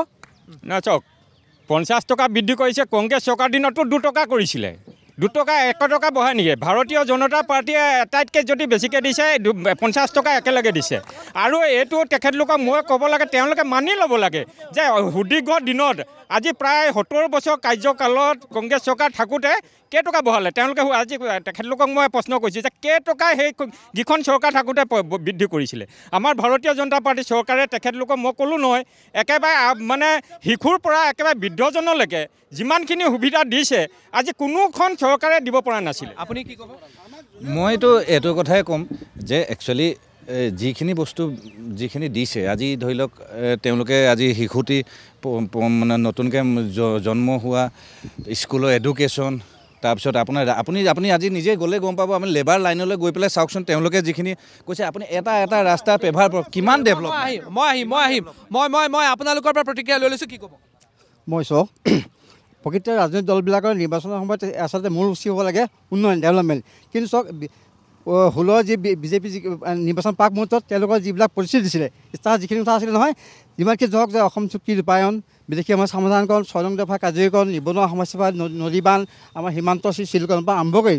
S15: না চাওক, 50 টকা বৃদ্ধি কৰিছে। কংগ্ৰেছ চৰকাৰ দিনতো 2 টকা কৰিছিলে, 2 টকা 1 টকা বঢ়াই নিয়ে। ভাৰতীয় জনতা পাৰ্টীয়ে আটাইতকৈ যদি বেছিকৈ দিছে 50 টকা একেলগে দিছে। আৰু এইটো তেখেতলোকক মই ক'ব লাগে তেওঁলোকে মানি ল'ব লাগে যে সুদীৰ্ঘ দিনত আজি প্ৰায় 70 বছৰ কাৰ্যকালত কংগ্ৰেছ চৰকাৰ থাকোঁতে কেইটকা বঢ়ালে তেওঁলোকে। আজি তেখেতলোকক মই প্ৰশ্ন কৰিছোঁ যে কেইটকা সেইকেইখন চৰকাৰ থাকোঁতে বৃদ্ধি কৰিছিলে। আমাৰ ভাৰতীয় জনতা পাৰ্টী চৰকাৰে তেখেতলোকক মই ক'লোঁ নহয়, একেবাৰে মানে শিশুৰ পৰা একেবাৰে বৃদ্ধজনলৈকে যিমানখিনি সুবিধা দিছে আজি কোনোখন চৰকাৰে দিব পৰা নাছিলে।
S1: আপুনি কি ক'ব?
S9: মইতো এইটো কথাই ক'ম যে একচুৱেলি যিখিনি দিছে আজি ধৰি লওক তেওঁলোকে আজি শিশুটি মানে নতুনকৈ জন্ম হোৱা স্কুলৰ এডুকেশ্যন, তাৰপিছত আপুনি আজি নিজে গ'লে গম পাব। আপুনি লেবাৰ লাইনলৈ গৈ পেলাই চাওকচোন তেওঁলোকে যিখিনি কৈছে। আপুনি এটা ৰাস্তা পেভাৰ কিমান ডেভেলপ।
S1: মই আপোনালোকৰ পৰা প্ৰতিক্ৰিয়া লৈ লৈছোঁ, কি ক'ব?
S16: মই চাওক, প্ৰকৃত ৰাজনৈতিক দলবিলাকৰ নিৰ্বাচনৰ সময়ত আচলতে মূল উচিত হ'ব লাগে উন্নয়ন ডেভেলপমেণ্ট। কিন্তু চাওক 16 যি বিজেপি নিৰ্বাচন প্ৰাক মুহূৰ্তত তেওঁলোকৰ যিবিলাক প্ৰতিশ্ৰুতি দিছিলে তাৰ যিখিনি কথা আছিলে নহয়, যিমানখিনি ধৰক যে অসম চুক্তি ৰূপায়ণ, বিদেশী সমস্যা সমাধানকৰণ, 6 নং দফা কাৰ্যকৰণ, নিবনুৱা সমস্যা পৰা নদী বান্ধ, আমাৰ সীমান্ত চিলকৰণ পৰা আৰম্ভ কৰি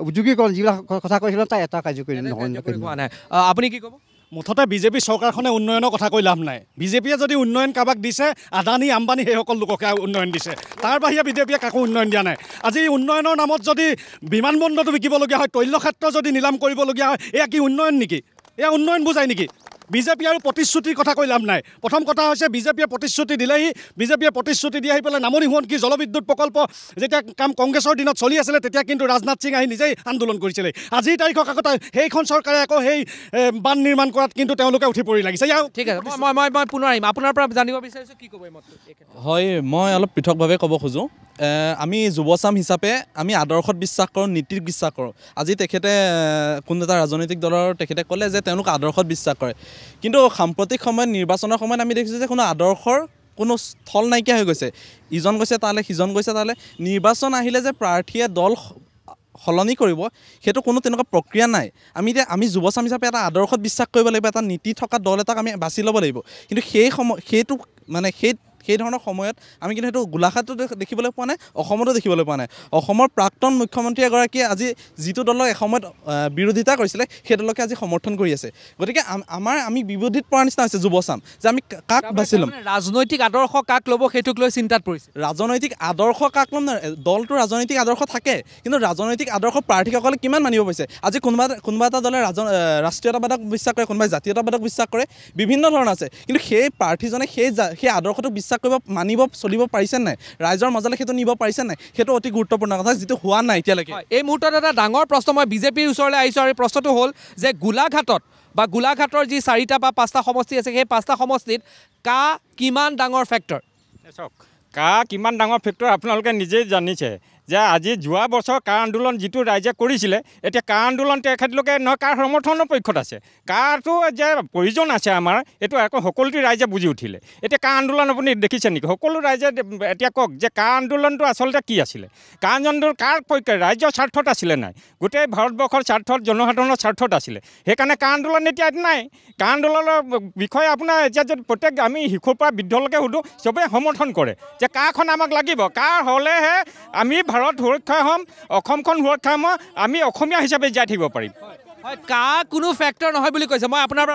S16: উদ্যোগীকৰণ যিবিলাক কথা কৈছিলে তাৰ এটা কাৰ্যকৰী নহয়।
S1: আপুনি কি ক'ব?
S3: মুঠতে বিজেপি চৰকাৰখনে উন্নয়নৰ কথা কৈ লাভ নাই। বিজেপিয়ে যদি উন্নয়ন কাৰোবাক দিছে আদানী আম্বানী সেইসকল লোককে উন্নয়ন দিছে, তাৰ বাহিৰে বিজেপিয়ে কাকো উন্নয়ন দিয়া নাই। আজি উন্নয়নৰ নামত যদি বিমানবন্দৰটো বিকিবলগীয়া হয়, তৈলক্ষেত্ৰ যদি নিলাম কৰিবলগীয়া হয়, এয়া কি উন্নয়ন নেকি? এয়া উন্নয়ন বুজায় নেকি? বিজেপি আৰু প্ৰতিশ্ৰুতিৰ কথা কৈ লাভ নাই। প্ৰথম কথা হৈছে বিজেপিয়ে প্ৰতিশ্ৰুতি দিলেহি, বিজেপিয়ে প্ৰতিশ্ৰুতি দি আহি পেলাই নামনি সোৱণশিৰি জলবিদ্যুৎ প্ৰকল্প যেতিয়া কাম কংগ্ৰেছৰ দিনত চলি আছিলে তেতিয়া কিন্তু ৰাজনাথ সিং আহি নিজেই আন্দোলন কৰিছিলে। আজিৰ তাৰিখত আকৌ সেইখন চৰকাৰে আকৌ সেই বান্ধ নিৰ্মাণ কৰাত কিন্তু তেওঁলোকে উঠি পৰি লাগিছে।
S1: ঠিক আছে, মই পুনৰ আহিম। আপোনাৰ পৰা জানিব বিচাৰিছোঁ, কি ক'ব?
S17: হয়, মই অলপ পৃথকভাৱে ক'ব খোজোঁ। আমি যুৱচাম হিচাপে আমি আদৰ্শত বিশ্বাস কৰোঁ, নীতিত বিশ্বাস কৰোঁ। আজি তেখেতে কোনো এটা ৰাজনৈতিক দলৰ তেখেতে ক'লে যে তেওঁলোক আদৰ্শত বিশ্বাস কৰে, কিন্তু সাম্প্ৰতিক সময়ত নিৰ্বাচনৰ সময়ত আমি দেখিছোঁ যে কোনো আদৰ্শৰ কোনো স্থল নাইকিয়া হৈ গৈছে। ইজন গৈছে তালৈ, সিজন গৈছে তালৈ। নিৰ্বাচন আহিলে যে প্ৰাৰ্থীয়ে দল সলনি কৰিব সেইটো কোনো তেনেকুৱা প্ৰক্ৰিয়া নাই। আমি যুৱচাম হিচাপে এটা আদৰ্শত বিশ্বাস কৰিব লাগিব, এটা নীতি থকা দল এটাক আমি বাছি ল'ব লাগিব। কিন্তু সেই ধৰণৰ সময়ত আমি কিন্তু সেইটো গোলাঘাটতো দেখিবলৈ পোৱা নাই, অসমতো দেখিবলৈ পোৱা নাই। অসমৰ প্ৰাক্তন মুখ্যমন্ত্ৰী এগৰাকীয়ে আজি যিটো দলক এসময়ত বিৰোধিতা কৰিছিলে সেই দলকে আজি সমৰ্থন কৰি আছে। গতিকে আমি বিৰোধীত পৰা নিচিনা হৈছে যুৱচাম যে আমি কাক বাছি ল'ম।
S1: ৰাজনৈতিক আদৰ্শ কাক ল'ব সেইটোক লৈ চিন্তাত পৰিছে।
S17: ৰাজনৈতিক আদৰ্শ কাক ল'ম নহয়, দলটোৰ ৰাজনৈতিক আদৰ্শ থাকে, কিন্তু ৰাজনৈতিক আদৰ্শ প্ৰাৰ্থীসকলে কিমান মানিব পাৰিছে। আজি কোনোবা এটা দলে ৰাষ্ট্ৰীয়তাবাদক বিশ্বাস কৰে, কোনোবাই জাতীয়তাবাদক বিশ্বাস কৰে, বিভিন্ন ধৰণৰ আছে। কিন্তু সেই প্ৰাৰ্থীজনে সেই আদৰ্শটোক বিশ্বাস মানিব চলিব পাৰিছে নাই, ৰাইজৰ মাজলৈ সেইটো নিব পাৰিছে নাই, সেইটো অতি গুৰুত্বপূৰ্ণ কথা, যিটো হোৱা নাই এতিয়ালৈকে।
S1: এই মুহূৰ্তত এটা ডাঙৰ প্ৰশ্ন মই বিজেপিৰ ওচৰলৈ আহিছোঁ, আৰু এই প্ৰশ্নটো হ'ল যে গোলাঘাটৰ যি 4টা বা 5টা সমষ্টি আছে, সেই 5টা সমষ্টিত কা কিমান ডাঙৰ ফেক্টৰ?
S15: চাওক, কিমান ডাঙৰ ফেক্টৰ আপোনালোকে নিজেই জানিছে যে আজি যোৱা বছৰ কা আন্দোলন যিটো ৰাইজে কৰিছিলে এতিয়া কা আন্দোলন তেখেতলোকে নহয় কাৰ সমৰ্থনৰ পক্ষত আছে কাৰটো যে প্ৰয়োজন আছে আমাৰ এইটো আকৌ সকলোটি ৰাইজে বুজি উঠিলে এতিয়া কা আন্দোলন আপুনি দেখিছে নেকি সকলো ৰাইজে এতিয়া কওক যে কা আন্দোলনটো আচলতে কি আছিলে কা আন্দোলন কাৰ পক্ষে ৰাজ্যৰ স্বাৰ্থত আছিলে নাই গোটেই ভাৰতবৰ্ষৰ স্বাৰ্থত জনসাধাৰণৰ স্বাৰ্থত আছিলে সেইকাৰণে কা আন্দোলন এতিয়া নাই কা আন্দোলনৰ বিষয়ে আপোনাৰ এতিয়া যদি প্ৰত্যেক আমি শিশুৰ পৰা বৃদ্ধলৈকে সুধোঁ চবেই সমৰ্থন কৰে যে কাখন আমাক লাগিব কাৰ হ'লেহে আমি ভাৰত সুৰক্ষা হ'ম অসমখন সুৰক্ষা হ'ম আমি অসমীয়া হিচাপে জীয়াই থাকিব পাৰিম
S1: হয় কা কোনো ফেক্টৰ নহয় বুলি কৈছে মই আপোনাৰ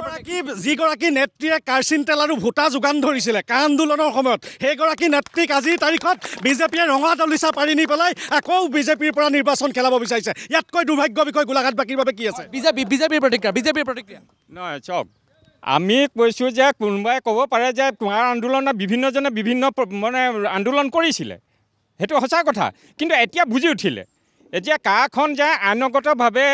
S3: যিগৰাকী নেত্ৰীয়ে কাৰ্চিন তেল আৰু ভোটা যোগান ধৰিছিলে কা আন্দোলনৰ সময়ত সেইগৰাকী নেত্ৰীক আজিৰ তাৰিখত বিজেপিয়ে ৰঙা দলিচা পাৰি নি পেলাই আকৌ বিজেপিৰ পৰা নিৰ্বাচন খেলাব বিচাৰিছে ইয়াতকৈ দুৰ্ভাগ্য বিষয় গোলাঘাটবাসীৰ বাবে কি আছে
S1: বিজেপিৰ প্ৰতিক্ৰিয়া
S15: নহয় চাওক আমি কৈছোঁ যে কোনোবাই ক'ব পাৰে যে কা আন্দোলনত বিভিন্নজনে বিভিন্ন মানে আন্দোলন কৰিছিলে সেইটো সঁচা কথা কিন্তু এতিয়া বুজি উঠিলে এতিয়া কাখন যে আইনগতভাৱে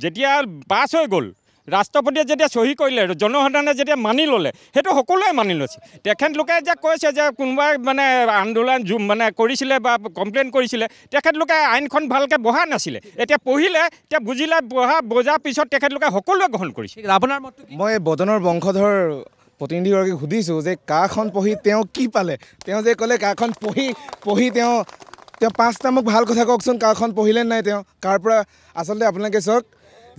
S15: যেতিয়া পাছ হৈ গ'ল ৰাষ্ট্ৰপতিয়ে যেতিয়া চহী কৰিলে জনসাধাৰণে যেতিয়া মানি ল'লে সেইটো সকলোৱে মানি লৈছে তেখেতলোকে যে কৈছে যে কোনোবাই মানে আন্দোলন মানে কৰিছিলে বা কমপ্লেইন কৰিছিলে তেখেতলোকে আইনখন ভালকৈ পঢ়া নাছিলে এতিয়া পঢ়িলে এতিয়া বুজিলে বুজাৰ পিছত তেখেতলোকে সকলোৱে গ্ৰহণ কৰিছে
S1: আপোনাৰ
S4: মই বদনৰ বংশধৰ প্ৰতিনিধিগৰাকীক সুধিছোঁ যে কাখন পঢ়ি তেওঁ কি পালে তেওঁ যে ক'লে কাখন পঢ়ি তেওঁ 5টা মোক ভাল কথা কওকচোন কাখন পঢ়িলে নাই তেওঁ কাৰ পৰা আচলতে আপোনালোকে চাওক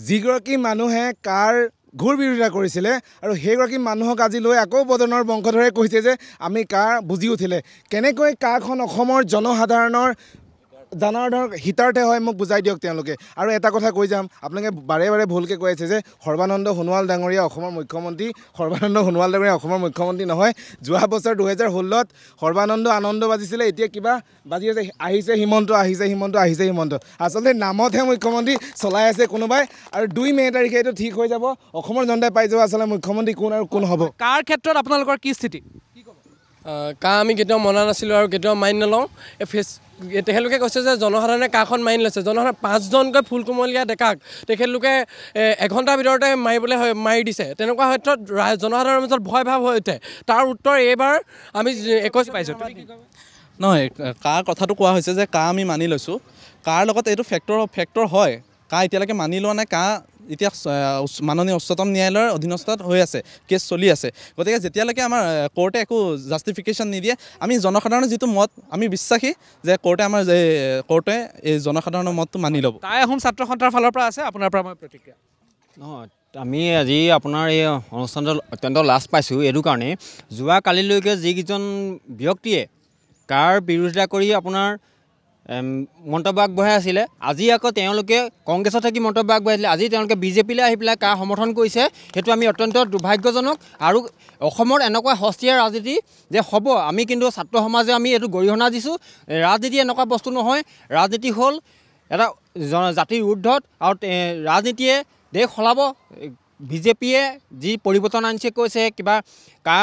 S4: যিগৰাকী মানুহে কাৰ ঘূৰ বিৰোধিতা কৰিছিলে আৰু সেইগৰাকী মানুহক আজি লৈ আকৌ বদনৰ বংশধৰে কৈছে যে আমি কাৰ বুজি উঠিলে কেনেকৈ কাখন অসমৰ জনসাধাৰণৰ জনাৰ্দনৰ হিতাৰ্থে হয় মোক বুজাই দিয়ক তেওঁলোকে আৰু এটা কথা কৈ যাম আপোনালোকে বাৰে বাৰে ভুলকৈ কৈ আছে যে সৰ্বানন্দ সোণোৱাল ডাঙৰীয়া অসমৰ মুখ্যমন্ত্ৰী সৰ্বানন্দ সোণোৱাল ডাঙৰীয়া অসমৰ মুখ্যমন্ত্ৰী নহয় যোৱা বছৰ 2016ত সৰ্বানন্দ আনন্দ বাজিছিলে এতিয়া কিবা বাজি আছে আহিছে হিমন্ত আচলতে নামতহে মুখ্যমন্ত্ৰী চলাই আছে কোনোবাই আৰু 2 মে তাৰিখে এইটো ঠিক হৈ যাব অসমৰ জনতাই পাই যাব আচলতে মুখ্যমন্ত্ৰী কোন আৰু কোন হ'ব
S1: কাৰ ক্ষেত্ৰত আপোনালোকৰ কি স্থিতি
S6: কা আমি কেতিয়াও মনা নাছিলোঁ আৰু কেতিয়াও মানি নলওঁ তেখেতলোকে কৈছে যে জনসাধাৰণে কাখন মানি লৈছে জনসাধাৰণে 5জনকৈ ফুলকুমলীয়া ডেকাক তেখেতলোকে এঘণ্টাৰ ভিতৰতে মাৰি দিছে তেনেকুৱা ক্ষেত্ৰত জনসাধাৰণৰ মাজত ভয় ভাৱ হৈ উঠে তাৰ উত্তৰ এইবাৰ আমি 21 পাইছোঁ
S17: নহয় কাৰ কথাটো কোৱা হৈছে যে কা আমি মানি লৈছোঁ কাৰ লগত এইটো ফেক্টৰ হয় কা এতিয়ালৈকে মানি লোৱা নাই কা এতিয়া মাননীয় উচ্চতম ন্যায়ালয়ৰ অধীনস্থত হৈ আছে কেছ চলি আছে গতিকে যেতিয়ালৈকে আমাৰ কোৰ্টে একো জাষ্টিফিকেশ্যন নিদিয়ে আমি জনসাধাৰণৰ যিটো মত আমি বিশ্বাসী যে কোৰ্টে এই জনসাধাৰণৰ মতটো মানি ল'ব
S1: তাই আহোম ছাত্ৰ সন্থাৰ ফালৰ পৰা আছে আপোনাৰ পৰা মই প্ৰতিক্ৰিয়া
S18: নহয় আমি আজি আপোনাৰ এই অনুষ্ঠানটো অত্যন্ত লাজ পাইছোঁ এইটো কাৰণে যোৱা কালিলৈকে যিকেইজন ব্যক্তিয়ে কাৰ বিৰোধিতা কৰি আপোনাৰ মন্তব্য আগবঢ়াই আছিলে আজি আকৌ তেওঁলোকে কংগ্ৰেছত থাকি মন্তব্য আগবঢ়াইছিলে আজি তেওঁলোকে বিজেপিলৈ আহি পেলাই কাৰ সমৰ্থন কৰিছে সেইটো আমি অত্যন্ত দুৰ্ভাগ্যজনক আৰু অসমৰ এনেকুৱা সস্তীয়া ৰাজনীতি যে হ'ব আমি কিন্তু ছাত্ৰ সমাজে আমি এইটো গৰিহণা দিছোঁ ৰাজনীতি এনেকুৱা বস্তু নহয় ৰাজনীতি হ'ল এটা জাতিৰ ঊৰ্ধত আৰু ৰাজনীতিয়ে দেশ সলাব বিজেপিয়ে যি পৰিৱৰ্তন আনিছে কৈছে কিবা কা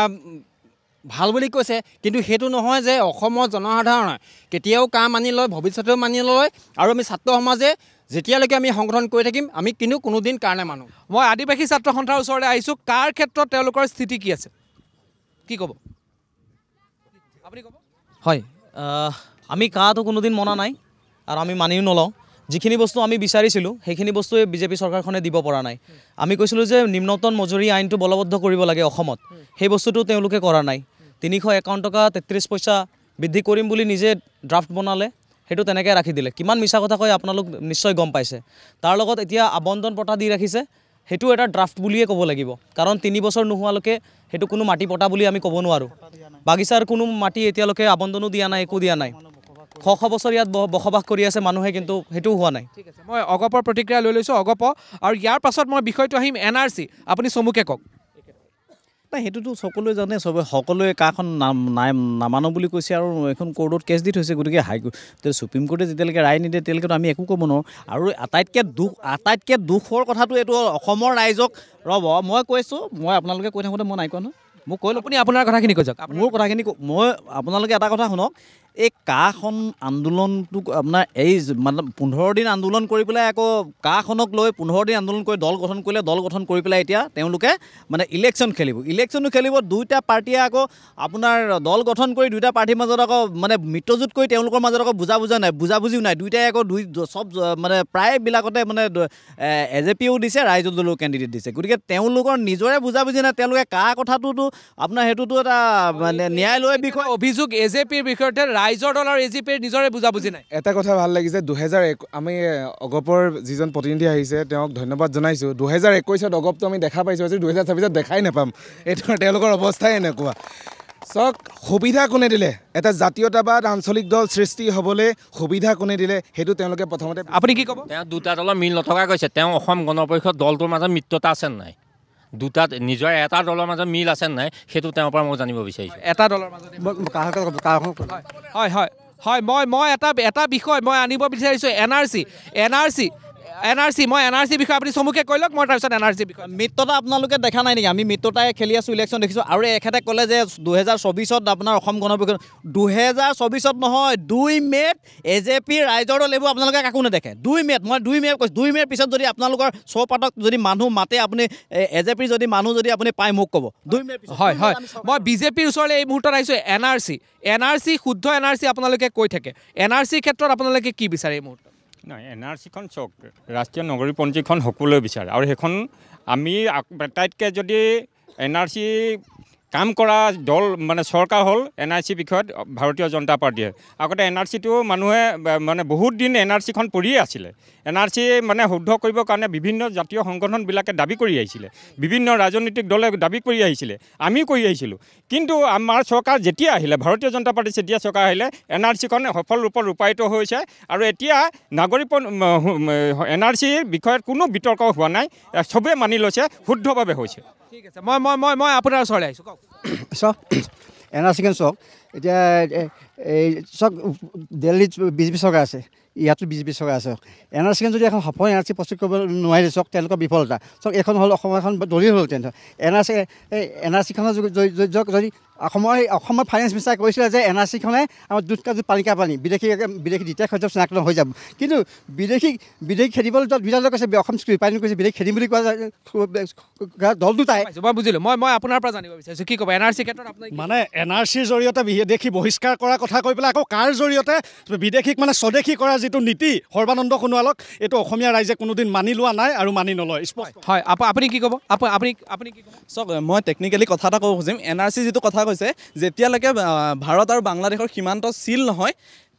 S18: ভাল বুলি কৈছে কিন্তু সেইটো নহয় যে অসমৰ জনসাধাৰণে কেতিয়াও কা মানি লয় ভৱিষ্যতেও মানি লয় আৰু আমি ছাত্ৰ সমাজে যেতিয়ালৈকে আমি সংগঠন কৰি থাকিম আমি কিন্তু কোনোদিন কাৰ নামানো
S1: মই আদিবাসী ছাত্ৰ সন্থাৰ ওচৰলৈ আহিছোঁ কাৰ ক্ষেত্ৰত তেওঁলোকৰ স্থিতি কি আছে কি ক'ব আপুনি ক'ব
S19: হয় আমি কাটো কোনোদিন মনা নাই আৰু আমি মানিও নলওঁ যিখিনি বস্তু আমি বিচাৰিছিলোঁ সেইখিনি বস্তুৱে বিজেপি চৰকাৰখনে দিব পৰা নাই আমি কৈছিলোঁ যে নিম্নতম মজুৰি আইনটো বলবদ্ধ কৰিব লাগে অসমত সেই বস্তুটো তেওঁলোকে কৰা নাই 351 টকা 33 পইচা বৃদ্ধি কৰিম বুলি নিজে ড্ৰাফ্ট বনালে সেইটো তেনেকৈ ৰাখি দিলে কিমান মিছা কথা কয় আপোনালোক নিশ্চয় গম পাইছে তাৰ লগত এতিয়া আবণ্টন পটা দি ৰাখিছে সেইটো এটা ড্ৰাফ্ট বুলিয়ে ক'ব লাগিব কাৰণ 3 বছৰ নোহোৱালৈকে সেইটো কোনো মাটি পটা বুলি আমি ক'ব নোৱাৰোঁ বাগিচাৰ কোনো মাটি এতিয়ালৈকে আবণ্টনো দিয়া নাই একো দিয়া নাই শ বছৰ ইয়াত বসবাস কৰি আছে মানুহে কিন্তু সেইটোও হোৱা নাই
S1: ঠিক আছে মই অগপৰ প্ৰতিক্ৰিয়া লৈ লৈছোঁ অগপ আৰু ইয়াৰ পাছত মই বিষয়টো আহিম NRC আপুনি চমুকে কওক
S13: নাই সেইটোতো সকলোৱে জানে সকলোৱে কাখন নামানো বুলি কৈছে আৰু এখন কোৰ্টত কেছ দি থৈছে গতিকে সুপ্ৰিম কোৰ্টে যেতিয়ালৈকে ৰায় নিদিয়ে তেতিয়ালৈকেতো আমি একো ক'ব নোৱাৰোঁ আৰু আটাইতকৈ দুখৰ কথাটো এইটো অসমৰ ৰাইজক ৰ'ব মই কৈছোঁ মই আপোনালোকে কৈ থাকোঁতে মই নাই কোৱা নহয় মোক কৈ লওক
S1: আপুনি আপোনাৰ কথাখিনি কৈ যাওক
S13: মোৰ কথাখিনি মই আপোনালোকে এটা কথা শুনক এই কাখন আন্দোলনটোক আপোনাৰ এই মানে 15 দিন আন্দোলন কৰি পেলাই আকৌ কাখনক লৈ 15 দিন আন্দোলন কৰি দল গঠন কৰিলে দল গঠন কৰি পেলাই এতিয়া তেওঁলোকে মানে ইলেকশ্যন খেলিব দুইটা পাৰ্টিয়ে আকৌ আপোনাৰ দল গঠন কৰি দুইটা পাৰ্টিৰ মাজত আকৌ মানে মিত্ৰজোঁট কৰি তেওঁলোকৰ মাজত আকৌ বুজাবুজিও নাই দুইটাই আকৌ চব মানে প্ৰায়বিলাকতে মানে AJPও দিছে ৰাইজৰ দলৰ কেণ্ডিডেট দিছে গতিকে তেওঁলোকৰ নিজৰে বুজাবুজি নাই তেওঁলোকে কা কথাটোতো আপোনাৰ সেইটোতো এটা মানে ন্যায়ালয়ৰ বিষয়
S1: অভিযোগ AJPৰ বিষয়তে ৰাইজৰ দল আৰু AJPৰ নিজৰে বুজাবুজি নাই
S7: এটা কথা ভাল লাগিছে 2001 আমি অগপৰ যিজন প্ৰতিনিধি আহিছে তেওঁক ধন্যবাদ জনাইছোঁ 2021ত অগপটো আমি দেখা পাইছোঁ আজি 2026ত দেখাই নাপাম এইটো তেওঁলোকৰ অৱস্থাই এনেকুৱা চক সুবিধা কোনে দিলে এটা জাতীয়তাবাদ আঞ্চলিক দল সৃষ্টি হ'বলৈ সুবিধা কোনে দিলে সেইটো তেওঁলোকে প্ৰথমতে
S1: আপুনি কি ক'ব
S20: তেওঁ দুটা দলৰ মিল নথকা কৈছে তেওঁ অসম গণ পৰিষদ দলটোৰ মাজত মিত্ৰতা আছে নাই দুটা নিজৰ এটা দলৰ মাজত মিল আছে নাই সেইটো তেওঁৰ পৰা মই জানিব বিচাৰিছোঁ
S1: এটা দলৰ মাজত হয় মই এটা বিষয় মই আনিব বিচাৰিছোঁ NRC মই NRC বিষয়ে আপুনি চমুকে কৈ লওক মই তাৰপিছত NRC বিষয়ে
S13: মিত্ৰতা আপোনালোকে দেখা নাই নেকি আমি মিত্ৰতাই খেলি আছোঁ ইলেকশ্যন দেখিছোঁ আৰু এখেতে ক'লে যে 2024ত আপোনাৰ অসম গণ পৰিষদ 2024ত নহয় 2 মে'ত AJP ৰাইজৰ দল এইবোৰ আপোনালোকে কাকো নেদেখে 2 মে'ত মই 2 মে' কৈছোঁ 2 মে'ৰ পিছত যদি আপোনালোকৰ চৌপাতক যদি মানুহ মাতে আপুনি AJPৰ যদি মানুহ যদি আপুনি পায় মোক ক'ব 2 মে'ৰ পিছত
S1: হয় মই BJPৰ ওচৰলৈ এই মুহূৰ্তত আহিছোঁ NRC শুদ্ধ NRC আপোনালোকে কৈ থাকে NRC ক্ষেত্ৰত আপোনালোকে কি বিচাৰে এই মুহূৰ্তত
S15: নহয় NRCখন চাওক ৰাষ্ট্ৰীয় নগৰীপঞ্জীখন সকলোৱে বিচাৰে আৰু সেইখন আমি আটাইতকৈ যদি NRC কাম কৰা দল মানে চৰকাৰ হ'ল NRC বিষয়ত ভাৰতীয় জনতা পাৰ্টীয়ে আগতে NRCটো মানুহে মানে বহুত দিন NRCখন পৰিয়ে আছিলে NRC মানে শুদ্ধ কৰিবৰ কাৰণে বিভিন্ন জাতীয় সংগঠনবিলাকে দাবী কৰি আহিছিলে বিভিন্ন ৰাজনৈতিক দলে দাবী কৰি আহিছিলে আমিও কৰি আহিছিলোঁ কিন্তু আমাৰ চৰকাৰ যেতিয়া আহিলে ভাৰতীয় জনতা পাৰ্টী যেতিয়া চৰকাৰ আহিলে NRCখন সফল ৰূপত ৰূপায়িত হৈছে আৰু এতিয়া NRCৰ বিষয়ত কোনো বিতৰ্ক হোৱা নাই চবেই মানি লৈছে শুদ্ধভাৱে হৈছে
S1: ঠিক আছে মই আপোনাৰ ওচৰলৈ আহিছোঁ কওক
S16: চাওক NRCখন চাওক এতিয়া এই চাওক দিল্লীত BJP চৰকাৰ আছে ইয়াতো BJP চৰকাৰ আছে NRCখন যদি এখন সফল NRC প্ৰস্তুত কৰিব নোৱাৰিলে চাওক তেওঁলোকৰ বিফলতা চাওক এখন হ'ল অসমৰ এখন দলীয় হ'ল তেন্তে NRCখনৰ যদি অসমৰ ফাইনেন্স মিনিষ্টাৰে কৈছিলে যে NRCখনে আমাৰ দুধ কাজু পালিকা পানী বিদেশী দ্বিতীয় খাদ্য চিনাক্ত হৈ যাব কিন্তু বিদেশী খেদিবলৈ বিধায়কে কৈছে অসম ৰিফাইনেৰি কৈছে বিদেশী খেদিম বুলি কোৱা দল দুটাই
S1: মই বুজিলোঁ মই আপোনাৰ পৰা জানিব বিচাৰিছোঁ কি ক'ব NRC ক্ষেত্ৰত আপুনি
S3: মানে NRCৰ জৰিয়তে বিদেশী বহিষ্কাৰ কৰাৰ কথা কৈ পেলাই আকৌ কাৰ জৰিয়তে বিদেশীক মানে স্বদেশী কৰাৰ যিটো নীতি সৰ্বানন্দ সোণোৱালক এইটো অসমীয়া ৰাইজে কোনোদিন মানি লোৱা নাই আৰু মানি নলয়
S1: হয় আপুনি কি ক'ব আপুনি কি ক'ব
S17: চাওক মই টেকনিকেলি কথা এটা ক'ব খুজিম NRC যিটো কথা কৈছে যেতিয়ালৈকে ভাৰত আৰু বাংলাদেশৰ সীমান্ত চিল নহয়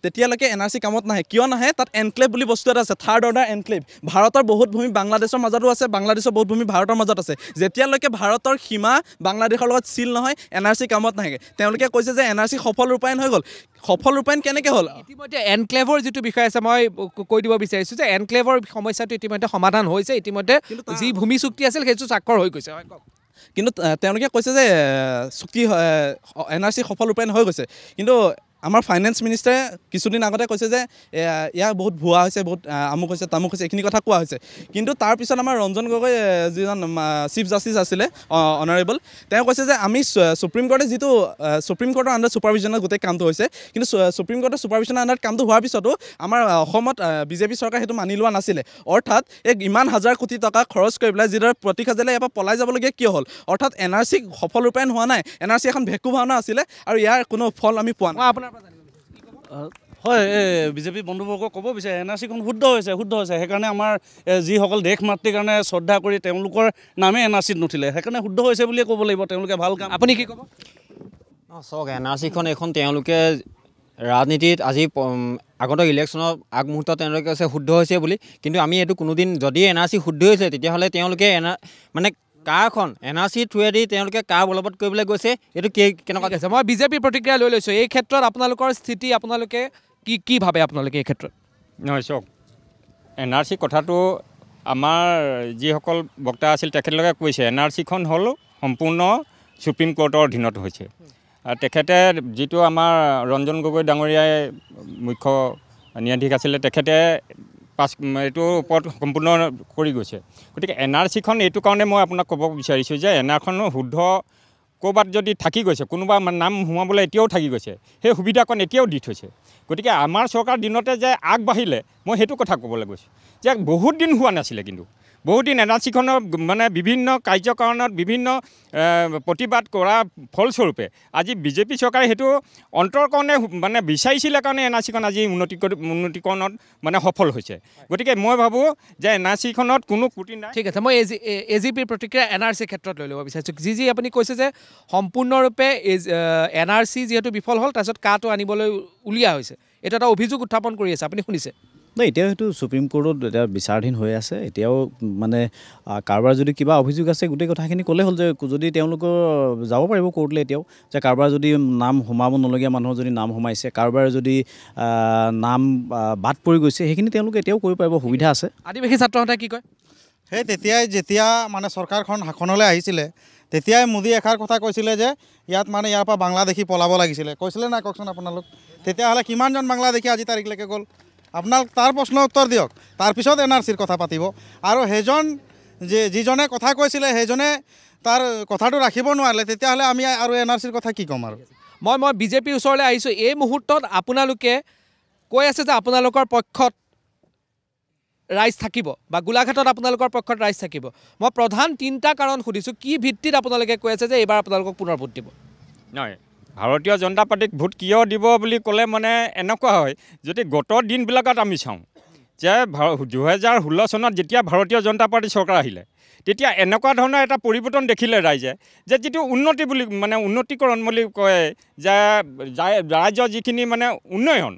S17: তেতিয়ালৈকে NRC কামত নাহে কিয় নাহে তাত এনক্লেভ বুলি বস্তু এটা আছে থাৰ্ড অৰ্ডাৰ এনক্লেভ ভাৰতৰ বহুত ভূমি বাংলাদেশৰ মাজতো আছে বাংলাদেশৰ বহুত ভূমি ভাৰতৰ মাজত আছে যেতিয়ালৈকে ভাৰতৰ সীমা বাংলাদেশৰ লগত চিল নহয় NRC কামত নাহে তেওঁলোকে কৈছে যে NRC সফল ৰূপায়ণ হৈ গ'ল সফল ৰূপায়ণ কেনেকৈ হ'ল
S1: ইতিমধ্যে এনক্লেভৰ যিটো বিষয় আছে মই কৈ দিব বিচাৰিছোঁ যে এনক্লেভৰ সমস্যাটো ইতিমধ্যে সমাধান হৈছে ইতিমধ্যে যি ভূমি চুক্তি আছিল সেইটো স্বাক্ষৰ হৈ গৈছে হয় কওক
S17: কিন্তু তেওঁলোকে কৈছে যে চুক্তি NRC সফল ৰূপায়ণ হৈ গৈছে কিন্তু আমাৰ ফাইনেন্স মিনিষ্টাৰে কিছুদিন আগতে কৈছে যে ইয়াৰ বহুত ভুৱা হৈছে বহুত আমুক হৈছে তামুক হৈছে এইখিনি কথা কোৱা হৈছে কিন্তু তাৰপিছত আমাৰ ৰঞ্জন গগৈ যিজন চিফ জাষ্টিছ আছিলে অনাৰেবল তেওঁ কৈছে যে আমি সুপ্ৰিম কোৰ্টে যিটো সুপ্ৰিম কোৰ্টৰ আণ্ডাৰ ছুপাৰভিজনত গোটেই কামটো হৈছে কিন্তু সুপ্ৰিম কোৰ্টৰ ছুপাৰভিজনৰ আণ্ডাৰত কামটো হোৱাৰ পিছতো আমাৰ অসমত BJP চৰকাৰ সেইটো মানি লোৱা নাছিলে অৰ্থাৎ ইমান হাজাৰ কোটি টকা খৰচ কৰি পেলাই যিদৰে প্ৰতীক হাজেলে ইয়াৰ পৰা পলাই যাবলগীয়া কিয় হ'ল অৰ্থাৎ NRC সফল ৰূপায়ণ হোৱা নাই NRC এখন ভেকু ভাওনা আছিলে আৰু ইয়াৰ কোনো ফল আমি পোৱা নাই
S11: হয় BJP বন্ধুবৰ্গক ক'ব বিচাৰে NRCখন শুদ্ধ হৈছে সেইকাৰণে আমাৰ যিসকল দেশ মাতৃৰ কাৰণে শ্ৰদ্ধা কৰি তেওঁলোকৰ নামে NRCত নুঠিলে সেইকাৰণে শুদ্ধ হৈছে বুলিয়ে ক'ব লাগিব তেওঁলোকে ভাল কাম
S1: আপুনি কি ক'ব
S18: চাওক NRCখন এখন তেওঁলোকে ৰাজনীতিত আজি আগন্তুক ইলেকশ্যনৰ আগমুহূৰ্তত তেওঁলোকে কৈছে শুদ্ধ হৈছে বুলি কিন্তু আমি এইটো কোনোদিন যদি NRC শুদ্ধ হৈছে তেতিয়াহ'লে তেওঁলোকে মানে কাৰখন NRC থ্ৰুৱেদি তেওঁলোকে কাৰ বলবৎ কৰিবলৈ গৈছে এইটো কেনেকুৱা
S1: আছে মই BJPৰ প্ৰতিক্ৰিয়া লৈ লৈছোঁ এই ক্ষেত্ৰত আপোনালোকৰ স্থিতি আপোনালোকে কি ভাবে আপোনালোকে এই ক্ষেত্ৰত
S15: নহয় চাওক NRC কথাটো আমাৰ যিসকল বক্তা আছিল তেখেতলোকে কৈছে NRCখন হ'ল সম্পূৰ্ণ সুপ্ৰিম কোৰ্টৰ অধীনত হৈছে আৰু তেখেতে যিটো আমাৰ ৰঞ্জন গগৈ ডাঙৰীয়াই মুখ্য ন্যায়াধীশ আছিলে তেখেতে এইটোৰ ওপৰত সম্পূৰ্ণ কৰি গৈছে গতিকে NRCখন এইটো কাৰণে মই আপোনাক ক'ব বিচাৰিছোঁ যে NRCখন শুদ্ধ ক'ৰবাত যদি থাকি গৈছে, কোনোবা নাম সোমাবলৈ এতিয়াও থাকি গৈছে, সেই সুবিধাকণ এতিয়াও দি থৈছে। গতিকে আমাৰ চৰকাৰ দিনতে যে আগবাঢ়িলে, মই সেইটো কথা ক'বলৈ গৈছোঁ যে বহুত দিন হোৱা নাছিলে, কিন্তু বহুত দিন NRCখনৰ মানে বিভিন্ন কাৰ্যকাৰণত বিভিন্ন প্ৰতিবাদ কৰা ফলস্বৰূপে আজি বিজেপি চৰকাৰে সেইটো অন্তৰকৰণে মানে বিচাৰিছিলে কাৰণে NRCখন আজি উন্নতিকৰণত মানে সফল হৈছে। গতিকে মই ভাবোঁ যে NRCখনত কোনো ত্ৰুটি নাই।
S1: ঠিক আছে, মই AGPৰ প্ৰতিক্ৰিয়া NRC ক্ষেত্ৰত লৈ ল'ব বিচাৰিছোঁ। যি আপুনি কৈছে যে সম্পূৰ্ণৰূপে NRC যিহেতু বিফল হ'ল, তাৰপিছত কাটো আনিবলৈ উলিওৱা হৈছে, এইটো এটা অভিযোগ উত্থাপন কৰি আছে, আপুনি শুনিছে?
S13: নাই, এতিয়াও সেইটো সুপ্ৰিম কোৰ্টত এতিয়া বিচাৰাধীন হৈ আছে। এতিয়াও মানে কাৰোবাৰ যদি কিবা অভিযোগ আছে গোটেই কথাখিনি ক'লে হ'ল, যে যদি তেওঁলোকৰ যাব পাৰিব কোৰ্টলৈ এতিয়াও, যে কাৰোবাৰ যদি নাম সোমাব নলগীয়া মানুহৰ যদি নাম সোমাইছে, কাৰোবাৰ যদি নাম বাদ পৰি গৈছে, সেইখিনি তেওঁলোকে এতিয়াও কৰিব পাৰিব, সুবিধা আছে।
S1: আদিবাসী ছাত্ৰসন্থাই কি কয়?
S14: সেই তেতিয়াই যেতিয়া মানে চৰকাৰখন শাসনলৈ আহিছিলে, তেতিয়াই মোদী এষাৰ কথা কৈছিলে যে ইয়াত মানে ইয়াৰ পৰা বাংলাদেশী পলাব লাগিছিলে, কৈছিলে নাই কওকচোন আপোনালোক? তেতিয়াহ'লে কিমানজন বাংলাদেশী আজি তাৰিখলৈকে গ'ল? আপোনালোক তাৰ প্ৰশ্নৰ উত্তৰ দিয়ক, তাৰপিছত NRCৰ কথা পাতিব। আৰু সেইজন যিজনে কথা কৈছিলে সেইজনে তাৰ কথাটো ৰাখিব নোৱাৰিলে, তেতিয়াহ'লে আমি আৰু NRCৰ কথা কি ক'ম? আৰু
S1: মই বিজেপিৰ ওচৰলৈ আহিছোঁ। এই মুহূৰ্তত আপোনালোকে কৈ আছে যে আপোনালোকৰ পক্ষত ৰাইজ থাকিব বা গোলাঘাটত আপোনালোকৰ পক্ষত ৰাইজ থাকিব। মই প্ৰধান 3টা কাৰণ সুধিছোঁ, কি ভিত্তিত আপোনালোকে কৈ আছে যে এইবাৰ আপোনালোকক পুনৰ ভোট দিব?
S15: নহয়, ভাৰতীয় জনতা পাৰ্টিক ভোট কিয় দিব বুলি ক'লে মানে এনেকুৱা হয়, যদি গত দিনবিলাকত আমি চাওঁ যে 2016 চনত যেতিয়া ভাৰতীয় জনতা পাৰ্টি চৰকাৰ আহিলে, তেতিয়া এনেকুৱা ধৰণৰ এটা পৰিৱৰ্তন দেখিলে ৰাইজে, যে যিটো উন্নতি বুলি মানে উন্নতিকৰণ বুলি কয়, যে ৰাজ্যৰ যিখিনি মানে উন্নয়ন,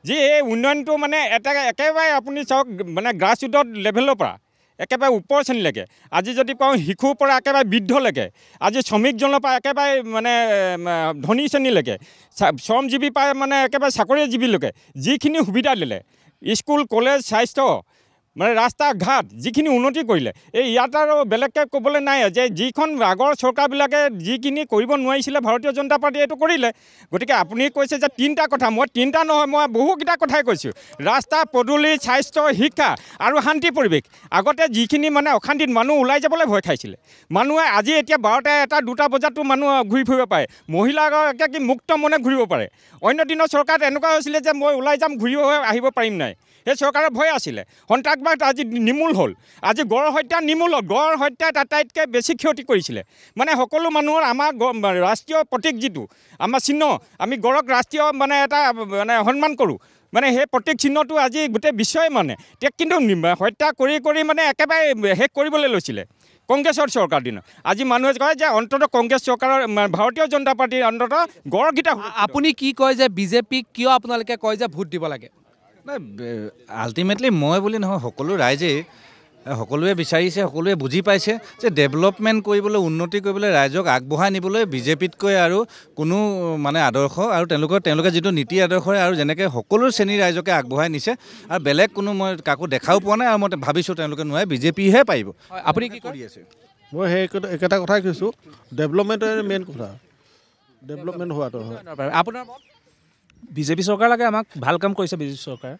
S15: যি এই উন্নয়নটো মানে একেবাৰে আপুনি চাওক মানে গ্ৰাছৰুটৰ লেভেলৰ পৰা একেবাৰে ওপৰ শ্ৰেণীলৈকে, আজি যদি কওঁ শিশুৰ পৰা একেবাৰে বৃদ্ধলৈকে, আজি শ্ৰমিকজনৰ পৰা একেবাৰে মানে ধনী শ্ৰেণীলৈকে, শ্ৰমজীৱী পৰা মানে একেবাৰে চাকৰিজীৱীলৈকে যিখিনি সুবিধা দিলে, স্কুল কলেজ স্বাস্থ্য মানে ৰাস্তা ঘাট যিখিনি উন্নতি কৰিলে, এই ইয়াত আৰু বেলেগকৈ ক'বলৈ নাই যে যিখন আগৰ চৰকাৰবিলাকে যিখিনি কৰিব নোৱাৰিছিলে ভাৰতীয় জনতা পাৰ্টীয়ে এইটো কৰিলে। গতিকে আপুনি কৈছে যে 3টা কথা, মই 3টা নহয়, মই বহুকেইটা কথাই কৈছোঁ। ৰাস্তা পদূলি, স্বাস্থ্য, শিক্ষা আৰু শান্তি পৰিৱেশ। আগতে যিখিনি মানে অশান্তিত মানুহ ওলাই যাবলৈ ভয় খাইছিলে, মানুহে আজি এতিয়া 12টা 1টা 2টা বজাতো মানুহ ঘূৰি ফুৰিব পাৰে, মহিলাগৰাকীয়ে কি মুক্ত মনে ঘূৰিব পাৰে। অন্য দিনৰ চৰকাৰত এনেকুৱা হৈছিলে যে মই ওলাই যাম, ঘূৰিব আহিব পাৰিম নাই, সেই চৰকাৰৰ ভয় আছিলে। সন্ত্ৰাসবাদ আজি নিৰ্মূল হ'ল, আজি গড় হত্যা নিৰ্মূল হ'ল। গড় হত্যাত আটাইতকৈ বেছি ক্ষতি কৰিছিলে, মানে সকলো মানুহৰ আমাৰ ৰাষ্ট্ৰীয় প্ৰতীক যিটো আমাৰ চিহ্ন, আমি গড়ক ৰাষ্ট্ৰীয় মানে এটা মানে সন্মান কৰোঁ, মানে সেই প্ৰতীক চিহ্নটো আজি গোটেই বিশ্বই মানে কিন্তু হত্যা কৰি মানে একেবাৰে শেষ কৰিবলৈ লৈছিলে কংগ্ৰেছৰ চৰকাৰ দিনত। আজি মানুহে কয় যে অন্ততঃ কংগ্ৰেছ চৰকাৰৰ ভাৰতীয় জনতা পাৰ্টীৰ অন্ততঃ গড়কেইটা।
S1: আপুনি কি কয় যে বিজেপিক কিয় আপোনালোকে কয় যে ভোট দিব লাগে?
S9: আল্টিমেটলি মই বুলি নহয়, সকলো ৰাইজেই সকলোৱে বিচাৰিছে, সকলোৱে বুজি পাইছে যে ডেভেলপমেণ্ট কৰিবলৈ, উন্নতি কৰিবলৈ, ৰাইজক আগবঢ়াই নিবলৈ বিজেপিতকৈ আৰু কোনো মানে আদৰ্শ আৰু তেওঁলোকে যিটো নীতি আদৰ্শৰে আৰু যেনেকৈ সকলো শ্ৰেণীৰ ৰাইজকে আগবঢ়াই নিছে, আৰু বেলেগ কোনো মই কাকো দেখাও পোৱা নাই, আৰু মই ভাবিছোঁ তেওঁলোকে নোৱাৰে, বিজেপিহে পাৰিব।
S1: আপুনি কি কৰি আছে?
S21: মই সেই একেটা কথাই কৈছোঁ, ডেভেলপমেণ্টৰ মেইন কথা, ডেভেলপমেণ্ট হোৱাটো হয়।
S1: আপোনাৰ
S2: বিজেপি চৰকাৰ লাগে, আমাক ভাল কাম কৰিছে বিজেপি চৰকাৰে।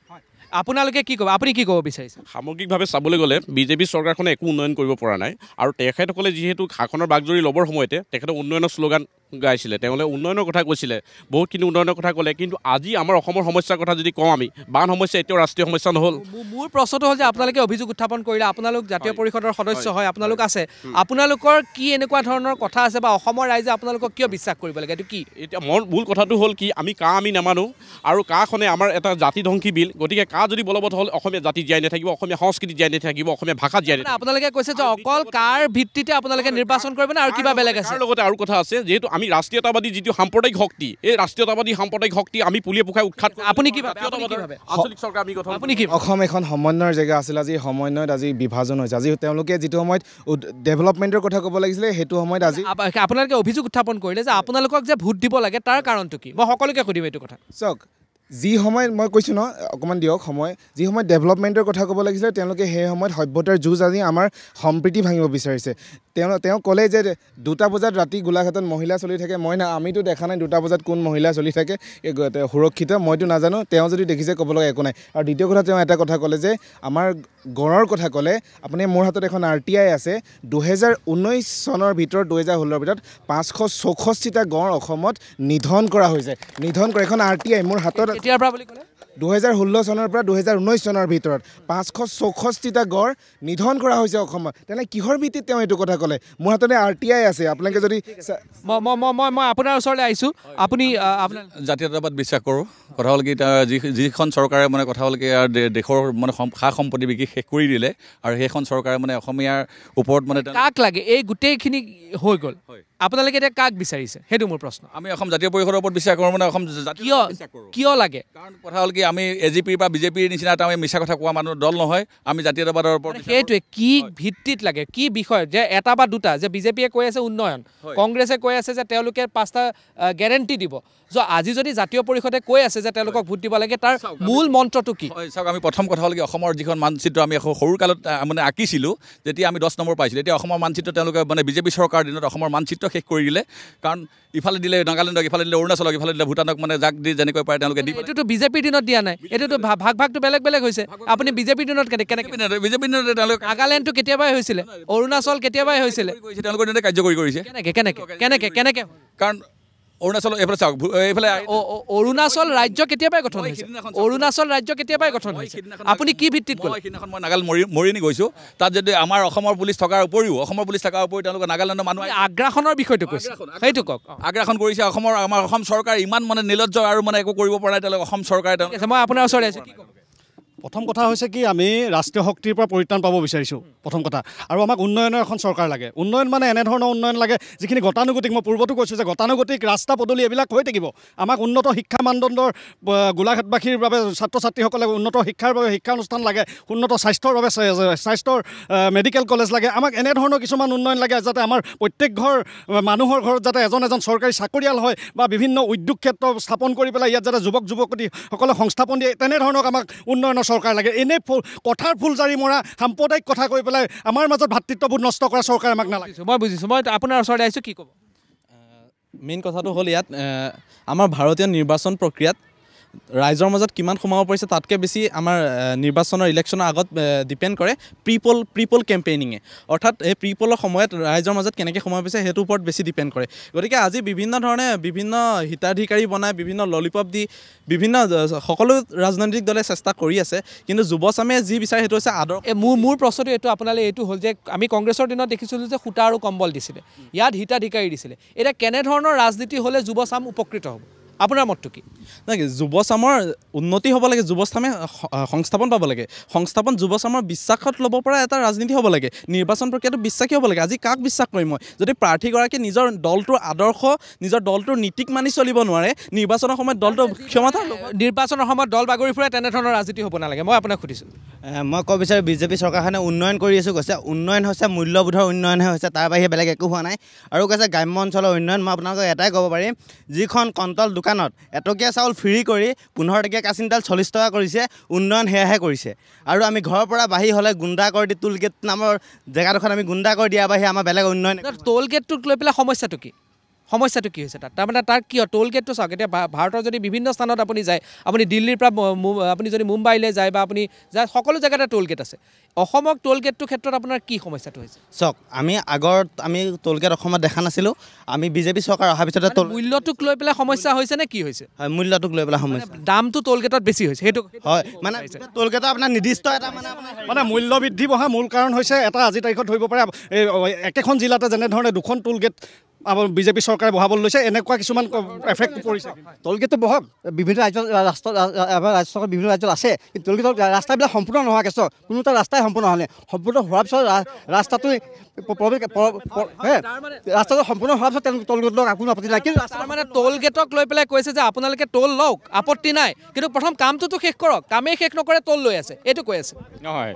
S1: আপোনালোকে কি ক'ব, আপুনি কি ক'ব বিচাৰিছে?
S12: সামগ্ৰিকভাৱে চাবলৈ গ'লে বিজেপি চৰকাৰখনে একো উন্নয়ন কৰিব পৰা নাই, আৰু তেখেতসকলে যিহেতু শাসনৰ বাগজৰি ল'বৰ সময়তে তেখেতে উন্নয়নৰ শ্লোগান গাইছিলে, তেওঁলোকে উন্নয়নৰ কথা কৈছিলে, বহুতখিনি উন্নয়নৰ কথা ক'লে, কিন্তু আজি আমাৰ অসমৰ সমস্যাৰ কথা যদি কওঁ, আমি বান সমস্যা এতিয়াও ৰাষ্ট্ৰীয় সমস্যা নহ'ল।
S1: মোৰ প্ৰশ্নটো হ'ল যে আপোনালোকে অভিযোগ উত্থাপন কৰিলে, আপোনালোক জাতীয় পৰিষদৰ সদস্য হয়, আপোনালোক আছে, আপোনালোকৰ কি এনেকুৱা ধৰণৰ কথা আছে বা অসমৰ ৰাইজে আপোনালোকক কিয় বিশ্বাস কৰিব লাগে, এইটো কি?
S12: এতিয়া মূল কথাটো হ'ল কি, আমি নামানো, আৰু কাখনে আমাৰ এটা জাতিধ্বংসী বিল, গতিকে যদি বলবৎ হ'ল অসমীয়া জাতি জীয়াই নাথাকিব, অসমীয়া সংস্কৃতি জীয়াই নাথাকিব, অসমীয়া ভাষা জীয়াই নাথাকিব।
S1: আপোনালোকে কৈছে যে অকল কাৰ ভিত্তিতে আপোনালোকে নিৰ্বাচন কৰিব নে আৰু কিবা বেলেগ আছে?
S12: তাৰ লগতে আৰু কথা আছে, যিহেতু আমি ৰাষ্ট্ৰীয়তাবাদী যিটো সাম্প্ৰদায়িক শক্তি, এই ৰাষ্ট্ৰীয়তাবাদী সাম্প্ৰদায়িক শক্তি আমি পুলিয়ে পোখাই উৎখাত।
S1: আপুনি কি ভাবে?
S12: আঞ্চলিক চৰকাৰ আমি গঠন।
S1: আপুনি কি?
S7: অসম এখন সমন্বয়ৰ জেগা আছিল, আজি সমন্বয়ত আজি বিভাজন হৈছে। আজি তেওঁলোকে যিটো সময়ত ডেভেলপমেণ্টৰ কথা ক'ব লাগিছিলে, সেইটো সময়ত আজি
S1: আপোনালোকে অভিযোগ উত্থাপন কৰিলে যে আপোনালোকক যে ভোট দিব লাগে, তাৰ কাৰণটো কি? মই সকলোকে সুধিম এইটো কথা।
S7: চাওক,
S4: যি সময়ত মই কৈছোঁ ন অকণমান দিয়ক সময় যি সময়ত ডেভেলপমেণ্টৰ কথা ক'ব লাগিছিলে তেওঁলোকে সেই সময়ত সভ্যতাৰ যুঁজ আজি আমাৰ সম্প্ৰীতি ভাঙিব বিচাৰিছে তেওঁ ক'লে যে 2টা বজাত ৰাতি গোলাঘাটত মহিলা চলি থাকে আমিতো দেখা নাই 2টা বজাত কোন মহিলা চলি থাকে সুৰক্ষিত মইতো নাজানো তেওঁ যদি দেখিছে ক'ব লগা একো নাই আৰু দ্বিতীয় কথা তেওঁ এটা কথা ক'লে যে আমাৰ গড়ৰ কথা ক'লে আপুনি মোৰ হাতত এখন RTI আছে 2019 চনৰ ভিতৰত 2016 ভিতৰত 564টা গড় অসমত নিধন কৰা হৈছে নিধন কৰা এখন RTI মোৰ হাতত
S1: কেতিয়াৰ পৰা বুলি ক'লে
S4: 2016 চনৰ পৰা 2019 চনৰ ভিতৰত 564টা গড় নিধন কৰা হৈছে অসমত তেনে কিহৰ ভিত্তিত তেওঁ এইটো কথা ক'লে মোৰ হাততে RTI আছে আপোনালোকে যদি
S1: মই আপোনাৰ ওচৰলৈ আহিছোঁ আপুনি আপোনাৰ
S8: জাতীয়তাবাদ বিশ্বাস কৰোঁ কথা হ'ল কি যিখন চৰকাৰে মানে কথা হ'ল কি দেশৰ মানে সা সম্পত্তি বিক্ৰী শেষ কৰি দিলে আৰু সেইখন চৰকাৰে মানে অসমীয়াৰ ওপৰত মানে
S1: কাক লাগে এই গোটেইখিনি হৈ গ'ল আপোনালোকে এতিয়া কাক বিচাৰিছে সেইটো মোৰ প্ৰশ্ন
S8: আমি অসম জাতীয় পৰিষদৰ ওপৰত বিশ্বাস কৰোঁ মানে অসম
S1: কিয় লাগে
S8: কাৰণ কথা হ'ল কি আমি AGPৰ বা BJPৰ নিচিনা এটা আমি মিছা কথা কোৱা মানুহ দল নহয় আমি জাতীয়তাবাদৰ ওপৰত
S1: সেইটোৱে কি ভিত্তিত লাগে কি বিষয় যে এটা বা দুটা যে বিজেপিয়ে কৈ আছে উন্নয়ন কংগ্ৰেছে কৈ আছে যে তেওঁলোকে 5টা গেৰেণ্টি দিব আজি যদি জাতীয় পৰিষদে কৈ আছে যে তেওঁলোকক ভোট দিব লাগে তাৰ মূল মন্ত্ৰটো কি
S8: চাওক আমি প্ৰথম কথা হ'ল কি অসমৰ যিখন মানচিত্ৰ আমি সৰু কালত মানে আঁকিছিলোঁ যেতিয়া আমি 10 নম্বৰ পাইছিলোঁ এতিয়া অসমৰ মানচিত্ৰ তেওঁলোকে মানে বিজেপি চৰকাৰৰ দিনত অসমৰ মানচিত্ৰ শেষ কৰি দিলে কাৰণ ইফালে দিলে নাগালেণ্ডক ইফালে দিলে অৰুণাচলক ইফালে দিলে ভূটানক মানে যাক দি যেনেকৈ পাৰে তেওঁলোকে দিব
S1: এইটোতো বিজেপিৰ দিনত দিয়া নাই এইটোতো ভাগটো বেলেগ হৈছে আপুনি বিজেপিৰ দিনত কেনেকৈ
S8: বিজেপিৰ দিনত তেওঁলোকে
S1: নাগালেণ্ডটো কেতিয়াবাই হৈছিলে অৰুণাচল কেতিয়াবাই হৈছিলে
S8: তেওঁলোকৰ দিনতে কাৰ্যকৰী কৰিছে
S1: কেনেকৈ
S8: কাৰণ অৰুণাচল এইফালে চাওক এইফালে
S1: অৰুণাচল ৰাজ্য কেতিয়াবাই গঠন হৈছে অৰুণাচল ৰাজ্য কেতিয়াবাই গঠন হৈছে আপুনি কি ভিত্তিত ক'লে
S8: সেইদিনাখন মই নাগালেণ্ড মৰিনি গৈছোঁ তাত যদি আমাৰ অসমৰ পুলিচ থকাৰ উপৰিও তেওঁলোকে নাগালেণ্ডৰ মানুহ
S1: আগ্ৰাসনৰ বিষয়টো কৈছে সেইটো কওক
S8: আগ্ৰাসন কৰিছে আমাৰ অসম চৰকাৰে ইমান মানে নিৰ্লজ্জ আৰু মানে একো কৰিব পৰা নাই তেওঁলোকে অসম চৰকাৰে
S1: মই আপোনাৰ ওচৰলৈ আছোঁ কি ক'ব
S3: প্ৰথম কথা হৈছে কি আমি ৰাষ্ট্ৰীয় শক্তিৰ পৰা পৰিত্ৰাণ পাব বিচাৰিছোঁ প্ৰথম কথা আৰু আমাক উন্নয়নৰ এখন চৰকাৰ লাগে উন্নয়ন মানে এনেধৰণৰ উন্নয়ন লাগে যিখিনি গতানুগতিক মই পূৰ্বতো কৈছোঁ যে গতানুগতিক ৰাস্তা পদূলি এইবিলাক হৈ থাকিব আমাক উন্নত শিক্ষা মানদণ্ডৰ গোলাঘাটবাসীৰ বাবে ছাত্ৰ ছাত্ৰীসকলে উন্নত শিক্ষাৰ বাবে শিক্ষানুষ্ঠান লাগে উন্নত স্বাস্থ্যৰ বাবে স্বাস্থ্যৰ মেডিকেল কলেজ লাগে আমাক এনেধৰণৰ কিছুমান উন্নয়ন লাগে যাতে আমাৰ প্ৰত্যেক মানুহৰ ঘৰত যাতে এজন চৰকাৰী চাকৰিয়াল হয় বা বিভিন্ন উদ্যোগ ক্ষেত্ৰ স্থাপন কৰি পেলাই ইয়াত যাতে যুৱক যুৱতীসকলে সংস্থাপন দিয়ে তেনেধৰণক আমাক উন্নয়নৰ চৰকাৰ লাগে এনে কথাৰ ফুলজাৰি মৰা সাম্প্ৰদায়িক কথা কৈ পেলাই আমাৰ মাজত ভাতৃত্ববোধ নষ্ট কৰা চৰকাৰ আমাক নালাগে
S1: মই বুজিছোঁ মই আপোনাৰ ওচৰলৈ আহিছোঁ কি ক'ব
S17: মেইন কথাটো হ'ল ইয়াত আমাৰ ভাৰতীয় নিৰ্বাচন প্ৰক্ৰিয়াত ৰাইজৰ মাজত কিমান সোমাব পাৰিছে তাতকৈ বেছি আমাৰ নিৰ্বাচনৰ ইলেকশ্যনৰ আগত ডিপেণ্ড কৰে প্ৰিপল কেম্পেইনিঙে অৰ্থাৎ এই প্ৰিপলৰ সময়ত ৰাইজৰ মাজত কেনেকৈ সোমাব পাৰিছে সেইটোৰ ওপৰত বেছি ডিপেণ্ড কৰে গতিকে আজি বিভিন্ন ধৰণে বিভিন্ন হিতাধিকাৰী বনাই বিভিন্ন ললিপপ দি বিভিন্ন সকলো ৰাজনৈতিক দলে চেষ্টা কৰি আছে কিন্তু যুৱচামে যি বিচাৰে সেইটো হৈছে আদৰ
S1: মোৰ প্ৰশ্নটো এইটো আপোনালৈ এইটো হ'ল যে আমি কংগ্ৰেছৰ দিনত দেখিছিলোঁ যে সূতা আৰু কম্বল দিছিলে ইয়াত হিতাধিকাৰী দিছিলে এতিয়া কেনেধৰণৰ ৰাজনীতি হ'লে যুৱচাম উপকৃত হ'ব আপোনাৰ মতটো কি
S17: যুৱচামৰ উন্নতি হ'ব লাগে যুৱচামে সংস্থাপন পাব লাগে সংস্থাপন যুৱচামৰ বিশ্বাসত ল'ব পৰা এটা ৰাজনীতি হ'ব লাগে নিৰ্বাচন প্ৰক্ৰিয়াটো বিশ্বাসী হ'ব লাগে আজি কাক বিশ্বাস কৰিম মই যদি প্ৰাৰ্থীগৰাকী নিজৰ দলটোৰ আদৰ্শ নিজৰ দলটোৰ নীতিক মানি চলিব নোৱাৰে নিৰ্বাচনৰ সময়ত দলটো ক্ষমতা
S1: নিৰ্বাচনৰ সময়ত দল বাগৰি ফুৰে তেনেধৰণৰ ৰাজনীতি হ'ব নালাগে মই আপোনাক সুধিছোঁ
S5: মই ক'ব বিচাৰোঁ বিজেপি চৰকাৰখনে উন্নয়ন কৰি আছোঁ কৈছে উন্নয়ন হৈছে মূল্যবোধৰ উন্নয়নহে হৈছে তাৰ বাহিৰে বেলেগ একো হোৱা নাই আৰু কৈছে গ্ৰাম্য অঞ্চলৰ উন্নয়ন মই আপোনালোকক এটাই ক'ব পাৰিম যিখন কণ্টল দোকানত এটকীয়া চাউল ফ্ৰী কৰি 15 টকীয়া কাচিন তেল 40 টকা কৰিছে উন্নয়ন সেয়াহে কৰিছে আৰু আমি ঘৰৰ পৰা বাহিৰ হ'লে গুণ্ডা কৰি দি টোল গেট নামৰ জেগাডোখৰত আমি গুণ্ডা কৰি দিয়া বাহিৰে আমাৰ বেলেগ উন্নয়ন
S1: টোল গেটটোক লৈ পেলাই সমস্যাটো কি হৈছে তাত তাৰমানে তাৰ কিয় টোল গেটটো চাওক এতিয়া ভাৰতৰ যদি বিভিন্ন স্থানত আপুনি যায় আপুনি দিল্লীৰ পৰা আপুনি যদি মুম্বাইলৈ যায় বা আপুনি যায় সকলো জেগাতে টোল গেট আছে অসমক টোল গেটটোৰ ক্ষেত্ৰত আপোনাৰ কি সমস্যাটো হৈছে
S5: চাওক আমি টোল গেট অসমত দেখা নাছিলোঁ আমি বিজেপি চৰকাৰ অহাৰ পিছতে
S1: মূল্যটোক লৈ পেলাই সমস্যা হৈছে নে কি হৈছে
S5: হয় মূল্যটোক লৈ পেলাই সমস্যা
S1: দামটো টোল গেটত বেছি হৈছে সেইটো
S5: হয় মানে টোল গেটৰ আপোনাৰ নিৰ্দিষ্ট এটা
S3: মানে মূল্য বৃদ্ধি বঢ়া মূল কাৰণ হৈছে এটা আজি তাৰিখত ধৰিব পাৰে একেখন জিলাতে যেনেধৰণে দুখন টোল গেট বিজেপি চৰকাৰে বহাবলৈ লৈছে এনেকুৱা কিছুমান এফেক্ট পৰিছে
S16: টোল গেটটো বহক বিভিন্ন ৰাজ্যত ৰাজ্য বিভিন্ন ৰাজ্যত আছে কিন্তু টোল গেটৰ ৰাস্তাবিলাক সম্পূৰ্ণ নোহোৱাকৈ চক কোনো এটা ৰাস্তাই সম্পূৰ্ণ হোৱা নাই সম্পূৰ্ণ হোৱাৰ পিছত ৰাস্তাটো ৰাস্তাটো সম্পূৰ্ণ হোৱাৰ পিছত টোল গেটক কোনো আপত্তি নাই কিন্তু
S1: মানে টোল গেটক লৈ পেলাই কৈছে যে আপোনালোকে টোল লওক আপত্তি নাই কিন্তু প্ৰথম কামটোতো শেষ কৰক কামেই শেষ নকৰে টোল লৈ আছে এইটো কৈ আছে
S15: নহয়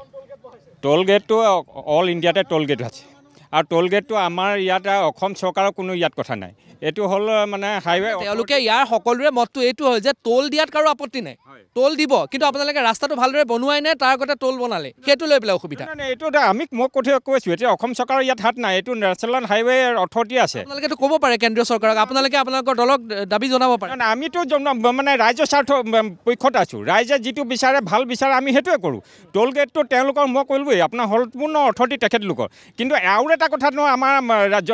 S15: টোল গেটটো অল ইণ্ডিয়াতে টোল গেট আছে আৰু টোল গেটটো আমাৰ ইয়াত অসম চৰকাৰৰ কোনো ইয়াত কথা নাই এইটো হ'ল মানে হাইৱে
S1: তেওঁলোকে ইয়াৰ সকলোৰে মতটো এইটো হয় যে টোল দিয়াত কাৰো আপত্তি নাই টোল দিব কিন্তু আপোনালোকে ৰাস্তাটো ভালদৰে বনোৱাই নাই তাৰ আগতে টোল বনালে সেইটো লৈ পেলাই অসুবিধা
S15: এইটো মই কৈছোঁ এতিয়া অসম চৰকাৰৰ ইয়াত হাত নাই এইটো নেশ্যনেল হাইৱে অথৰিটি আছে
S1: আপোনালোকেতো ক'ব পাৰে কেন্দ্ৰীয় চৰকাৰক আপোনালোকে আপোনালোকৰ দলক দাবী জনাব পাৰে
S15: আমিতো মানে ৰাজ্যৰ স্বাৰ্থ পক্ষত আছোঁ ৰাইজে যিটো বিচাৰে ভাল বিচাৰে আমি সেইটোৱে কৰোঁ টোল গেটটো তেওঁলোকৰ মই ক'লোৱেই আপোনাৰ সম্পূৰ্ণ অথৰিটি তেখেতলোকৰ কিন্তু আৰু এটা কথা নহয় আমাৰ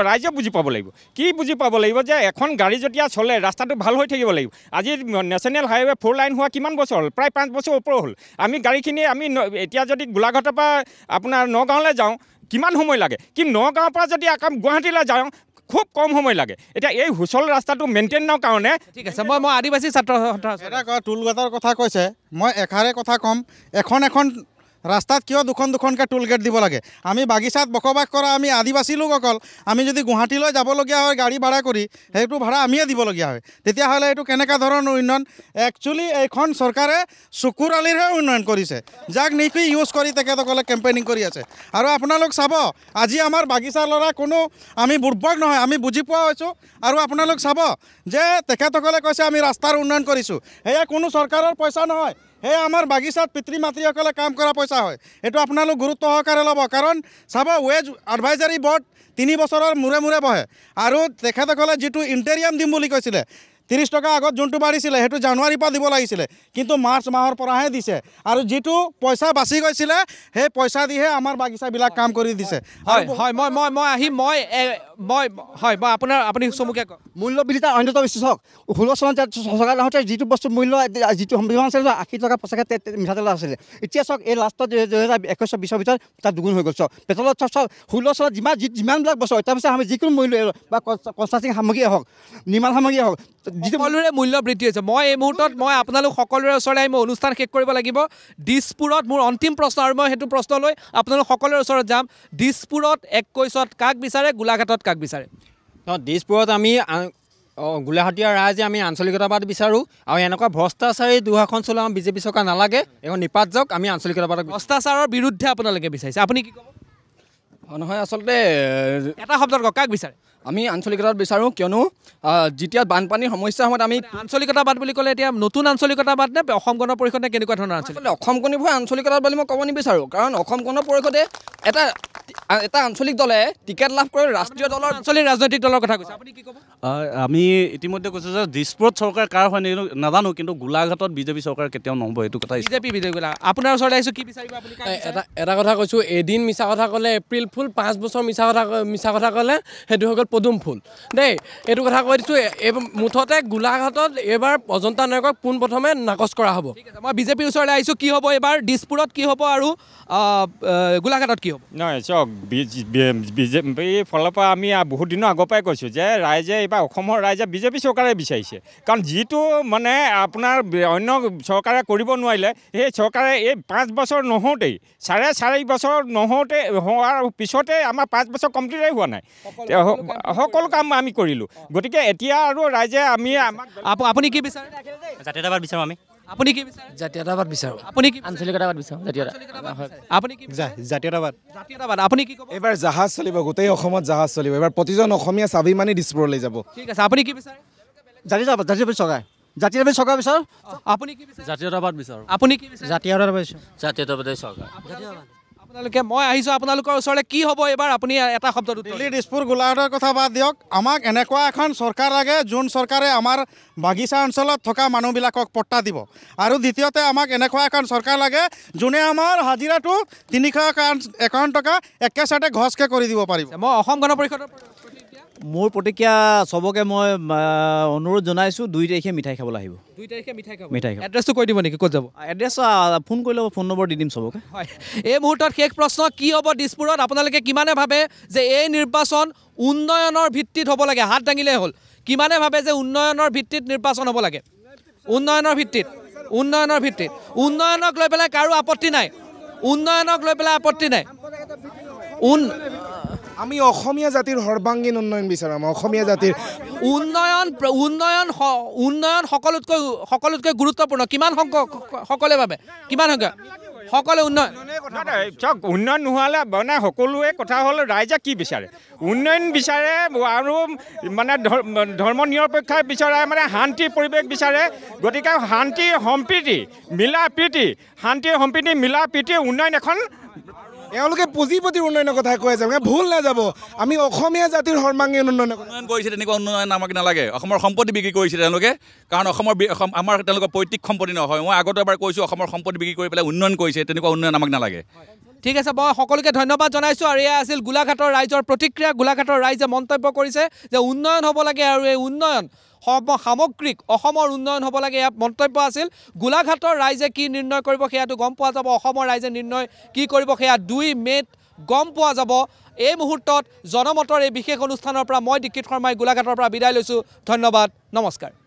S15: ৰাইজে বুজি পাব লাগিব কি বুজি পাব লাগিব যে এখন গাড়ী যেতিয়া চলে ৰাস্তাটো ভাল হৈ থাকিব লাগিব আজি নেশ্যনেল হাইৱে 4 লাইন হোৱা কিমান বছৰ হ'ল প্ৰায় 5 বছৰ ওপৰ হ'ল আমি গাড়ীখিনি আমি এতিয়া যদি গোলাঘাটৰ পৰা আপোনাৰ নগাঁৱলৈ যাওঁ কিমান সময় লাগে কি নগাঁৱৰ পৰা যদি গুৱাহাটীলৈ যাওঁ খুব কম সময় লাগে এতিয়া এই সুচল ৰাস্তাটো মেইনটেইনৰ কাৰণে
S1: ঠিক আছে মই আদিবাসী ছাত্ৰ
S14: এটা টোল গেটৰ কথা কৈছে মই এষাৰে কথা ক'ম এখন ৰাস্তাত কিয় দুখনকৈ টোল গেট দিব লাগে আমি বাগিচাত বসবাস কৰা আমি আদিবাসী লোকসকল আমি যদি গুৱাহাটীলৈ যাবলগীয়া হয় গাড়ী ভাড়া কৰি সেইটো ভাড়া আমিয়ে দিবলগীয়া হয় তেতিয়াহ'লে এইটো কেনেকুৱা ধৰণৰ উন্নয়ন একচুৱেলি এইখন চৰকাৰে চকুৰ আলিৰহে উন্নয়ন কৰিছে যাক নেকি ইউজ কৰি তেখেতসকলে কেম্পেইনিং কৰি আছে আৰু আপোনালোক চাব আজি আমাৰ বাগিচাৰ ল'ৰা কোনো আমি বুৰ্বক নহয় আমি বুজি পোৱা হৈছোঁ আৰু আপোনালোক চাব যে তেখেতসকলে কৈছে আমি ৰাস্তাৰ উন্নয়ন কৰিছোঁ সেয়া কোনো চৰকাৰৰ পইচা নহয় হে আমাৰ বাগিচাত পিতৃ মাতৃসকলে কাম কৰা পইচা হয় এইটো আপোনালোক গুৰুত্ব সহকাৰে ল'ব কাৰণ চাব ৱেজ এডভাইজাৰী বৰ্ড 3 বছৰৰ মূৰে বহে আৰু তেখেতসকলে যিটো ইণ্টেৰিয়াম দিম বুলি কৈছিলে 30 টকা আগত যোনটো বাঢ়িছিলে সেইটো জানুৱাৰীৰ পৰা দিব লাগিছিলে কিন্তু মাৰ্চ মাহৰ পৰাহে দিছে আৰু যিটো পইচা বাচি গৈছিলে সেই পইচা দিহে আমাৰ বাগিচাবিলাক কাম কৰি দিছে
S1: মই আপুনি চমুকে
S16: মূল্য বৃদ্ধি তাৰ অন্যতম বিশেষ 16 চনত চৰকাৰ আহোঁতে যিটো বস্তু মূল্য যিটো সম্ভাৱনা আছিল 80 টকা পইচাকৈ মিঠাতেল আছিলে এতিয়া চাওক এই লাষ্টত 2021-20 ভিতৰত তাত দুগুণ হৈ গ'ল চাওক পেট্ৰলত চাওক 16 চনত যিমানবিলাক বছৰ তাৰপিছত আমি যিকোনো মূল্য বা কনষ্ট্ৰাকশ্যন সামগ্ৰীয়ে হওক নিৰ্মাণ সামগ্ৰীয়ে হওক
S1: সকলোৰে মূল্য বৃদ্ধি হৈছে মই এই মুহূৰ্তত মই আপোনালোক সকলোৰে ওচৰলৈ আহি মই অনুষ্ঠান শেষ কৰিব লাগিব দিছপুৰত মোৰ অন্তিম প্ৰশ্ন আৰু মই সেইটো প্ৰশ্ন লৈ আপোনালোক সকলোৰে ওচৰত যাম দিছপুৰত 21ত কাক বিচাৰে গোলাঘাটত কাক বিচাৰে
S18: দিছপুৰত আমি গোলাঘাটীয়া ৰাইজে আমি আঞ্চলিকতাবাদ বিচাৰোঁ আৰু এনেকুৱা ভ্ৰষ্টাচাৰী দুহাখন চলোৱা বিজেপি চৰকাৰ নালাগে এখন নিপাত যাওক আমি আঞ্চলিকতাবাদ
S1: ভ্ৰষ্টাচাৰৰ বিৰুদ্ধে আপোনালোকে বিচাৰিছে আপুনি কি ক'ব
S10: নহয় আচলতে
S1: এটা শব্দত কাক বিচাৰে
S10: আমি আঞ্চলিকতাবাদ বিচাৰোঁ কিয়নো যেতিয়া বানপানীৰ সমস্যাৰ সময়ত আমি
S1: আঞ্চলিকতাবাদ বুলি ক'লে এতিয়া নতুন আঞ্চলিকতাবাদ নে অসম গণ পৰিষদে কেনেকুৱা ধৰণৰ
S10: আচলতে অসম গণ পৰিষদে আঞ্চলিকতাবাদ বুলি মই ক'ব নিবিচাৰোঁ কাৰণ অসম গণ পৰিষদে এটা আঞ্চলিক দলে টিকেট লাভ কৰি ৰাষ্ট্ৰীয় দলৰ
S1: আঞ্চলিক ৰাজনৈতিক দলৰ কথা কৈছে আপুনি কি ক'ব
S11: আমি ইতিমধ্যে কৈছোঁ যে দিছপুৰত চৰকাৰ কাৰ হয় নাজানো কিন্তু গোলাঘাটত বিজেপি চৰকাৰ কেতিয়াও নহ'ব এইটো কথা
S1: বিজেপি আপোনাৰ ওচৰলৈ আহিছোঁ কি বিচাৰিব আপুনি
S6: এটা কথা কৈছোঁ এদিন মিছা কথা ক'লে এপ্ৰিল ফুল 5 বছৰ মিছা কথা ক'লে সেইটো হৈ গ'ল পদুম ফুল দেই এইটো কথা কৈ দিছোঁ মুঠতে গোলাঘাটত এইবাৰ অজন্তা নায়কক পোনপ্ৰথমে নাকচ কৰা হ'ব
S1: মই বিজেপিৰ ওচৰলৈ আহিছোঁ কি হ'ব এইবাৰ দিছপুৰত কি হ'ব আৰু গোলাঘাটত কি হ'ব
S15: নহয় চাওক বিজেপিৰ ফালৰ পৰা আমি বহুত দিনৰ আগৰ পৰাই কৈছোঁ যে ৰাইজে এইবাৰ অসমৰ ৰাইজে বিজেপি চৰকাৰে বিচাৰিছে কাৰণ যিটো মানে আপোনাৰ অন্য চৰকাৰে কৰিব নোৱাৰিলে সেই চৰকাৰে এই 5 বছৰ নহওঁতেই 4.5 বছৰ নহওঁতে হোৱাৰ পিছতে আমাৰ 5 বছৰ কমপ্লিটেই হোৱা নাই সকলো কাম আমি কৰিলোঁ গতিকে এতিয়া আৰু ৰাইজে আমি
S1: আপুনি কি বিচাৰে
S22: জাতীয়তাবাদ বিচাৰোঁ আমি
S1: আপুনি কি বিচাৰে
S6: জাতীয়তাবাদ বিচাৰোঁ
S1: আপুনি কি
S22: আঞ্চলিকতাবাদ বিচাৰোঁ
S1: আপুনি কি
S3: জাতীয়তাবাদ
S1: আপুনি কি ক'ব
S4: এইবাৰ জাহাজ চলিব গোটেই অসমত জাহাজ চলিব এইবাৰ প্ৰতিজন অসমীয়া স্বাভিমানী দিছপুৰলৈ যাব
S1: ঠিক আছে আপুনি কি বিচাৰে
S16: জাতীয়তাবাদ চৰকাৰ বিচাৰোঁ
S1: আপুনি কি বিচাৰে
S22: জাতীয়তাবাদ বিচাৰোঁ
S1: আপুনি কি বিচাৰে
S22: জাতীয়তাবাদী চৰকাৰ
S1: আপোনালোকে মই আহিছোঁ আপোনালোকৰ ওচৰলৈ কি হ'ব এইবাৰ আপুনি এটা শব্দত
S14: দিল্লী দিছপুৰ গোলাঘাটৰ কথা বাদ দিয়ক আমাক এনেকুৱা এখন চৰকাৰ লাগে যোন চৰকাৰে আমাৰ বাগিচা অঞ্চলত থকা মানুহবিলাকক পট্টা দিব আৰু দ্বিতীয়তে আমাক এনেকুৱা এখন চৰকাৰ লাগে যোনে আমাৰ হাজিৰাটো 351 টকা একেচাতে ঘছকৈ কৰি দিব পাৰিব
S1: মই অসম গণ পৰিষদৰ
S13: মোৰ প্ৰতিক্ৰিয়া চবকে মই অনুৰোধ জনাইছোঁ 2 তাৰিখে মিঠাই খাবলৈ আহিব
S1: 2 তাৰিখে মিঠাই খাব
S13: এড্ৰেছটো
S1: কৈ দিব নেকি ক'ত যাব
S13: এড্ৰেছ ফোন কৰি ল'ব ফোন নম্বৰ দি দিম চবকে
S1: হয় এই মুহূৰ্তত শেষ প্ৰশ্ন কি হ'ব দিছপুৰত আপোনালোকে কিমানে ভাবে যে এই নিৰ্বাচন উন্নয়নৰ ভিত্তিত হ'ব লাগে হাত দাঙিলেই হ'ল কিমানে ভাবে যে উন্নয়নৰ ভিত্তিত নিৰ্বাচন হ'ব লাগে উন্নয়নৰ ভিত্তিত উন্নয়নক লৈ পেলাই কাৰো আপত্তি নাই
S4: আমি অসমীয়া জাতিৰ সৰ্বাংগীন উন্নয়ন বিচাৰোঁ আমাৰ অসমীয়া জাতিৰ
S1: উন্নয়ন সকলোতকৈ গুৰুত্বপূৰ্ণ কিমান সংখ্যক সকলে ভাবে কিমান সংখ্যক সকলোৱে উন্নয়ন
S15: চাওক উন্নয়ন নোহোৱালে মানে সকলোৱে কথা হ'ল ৰাইজে কি বিচাৰে উন্নয়ন বিচাৰে আৰু মানে ধৰ্ম নিৰপেক্ষ বিচাৰে মানে শান্তিৰ পৰিৱেশ বিচাৰে গতিকে শান্তি সম্প্ৰীতি মিলা প্ৰীতি শান্তি সম্প্ৰীতি মিলা প্ৰীতি উন্নয়ন এখন
S4: এওঁলোকে পুঁজিপতিৰ উন্নয়নৰ কথা কৈ আছে ভুল নাযাব আমি অসমীয়া জাতিৰ সৰ্বাংগীন উন্নয়ন
S8: কৰিছে তেনেকুৱা উন্নয়ন আমাক নালাগে অসমৰ সম্পত্তি বিক্ৰী কৰিছে তেওঁলোকে কাৰণ আমাৰ তেওঁলোকৰ পৈতৃক সম্পত্তি নহয় মই আগতে এবাৰ কৈছোঁ অসমৰ সম্পত্তি বিক্ৰী কৰি পেলাই উন্নয়ন কৰিছে তেনেকুৱা উন্নয়ন আমাক নালাগে
S1: ঠিক আছে মই সকলোকে ধন্যবাদ জনাইছোঁ আৰু এয়া আছিল গোলাঘাটৰ ৰাইজৰ প্ৰতিক্ৰিয়া গোলাঘাটৰ ৰাইজে মন্তব্য কৰিছে যে উন্নয়ন হ'ব লাগে আৰু এই উন্নয়ন সামগ্ৰিক অসমৰ উন্নয়ন হ'ব লাগে ইয়াত মন্তব্য আছিল গোলাঘাটৰ ৰাইজে কি নিৰ্ণয় কৰিব সেয়াটো গম পোৱা যাব অসমৰ ৰাইজে নিৰ্ণয় কি কৰিব সেয়া 2 মে'ত গম পোৱা যাব এই মুহূৰ্তত জনমতৰ এই বিশেষ অনুষ্ঠানৰ পৰা মই দীক্ষিত শৰ্মাই গোলাঘাটৰ পৰা বিদায় লৈছোঁ ধন্যবাদ নমস্কাৰ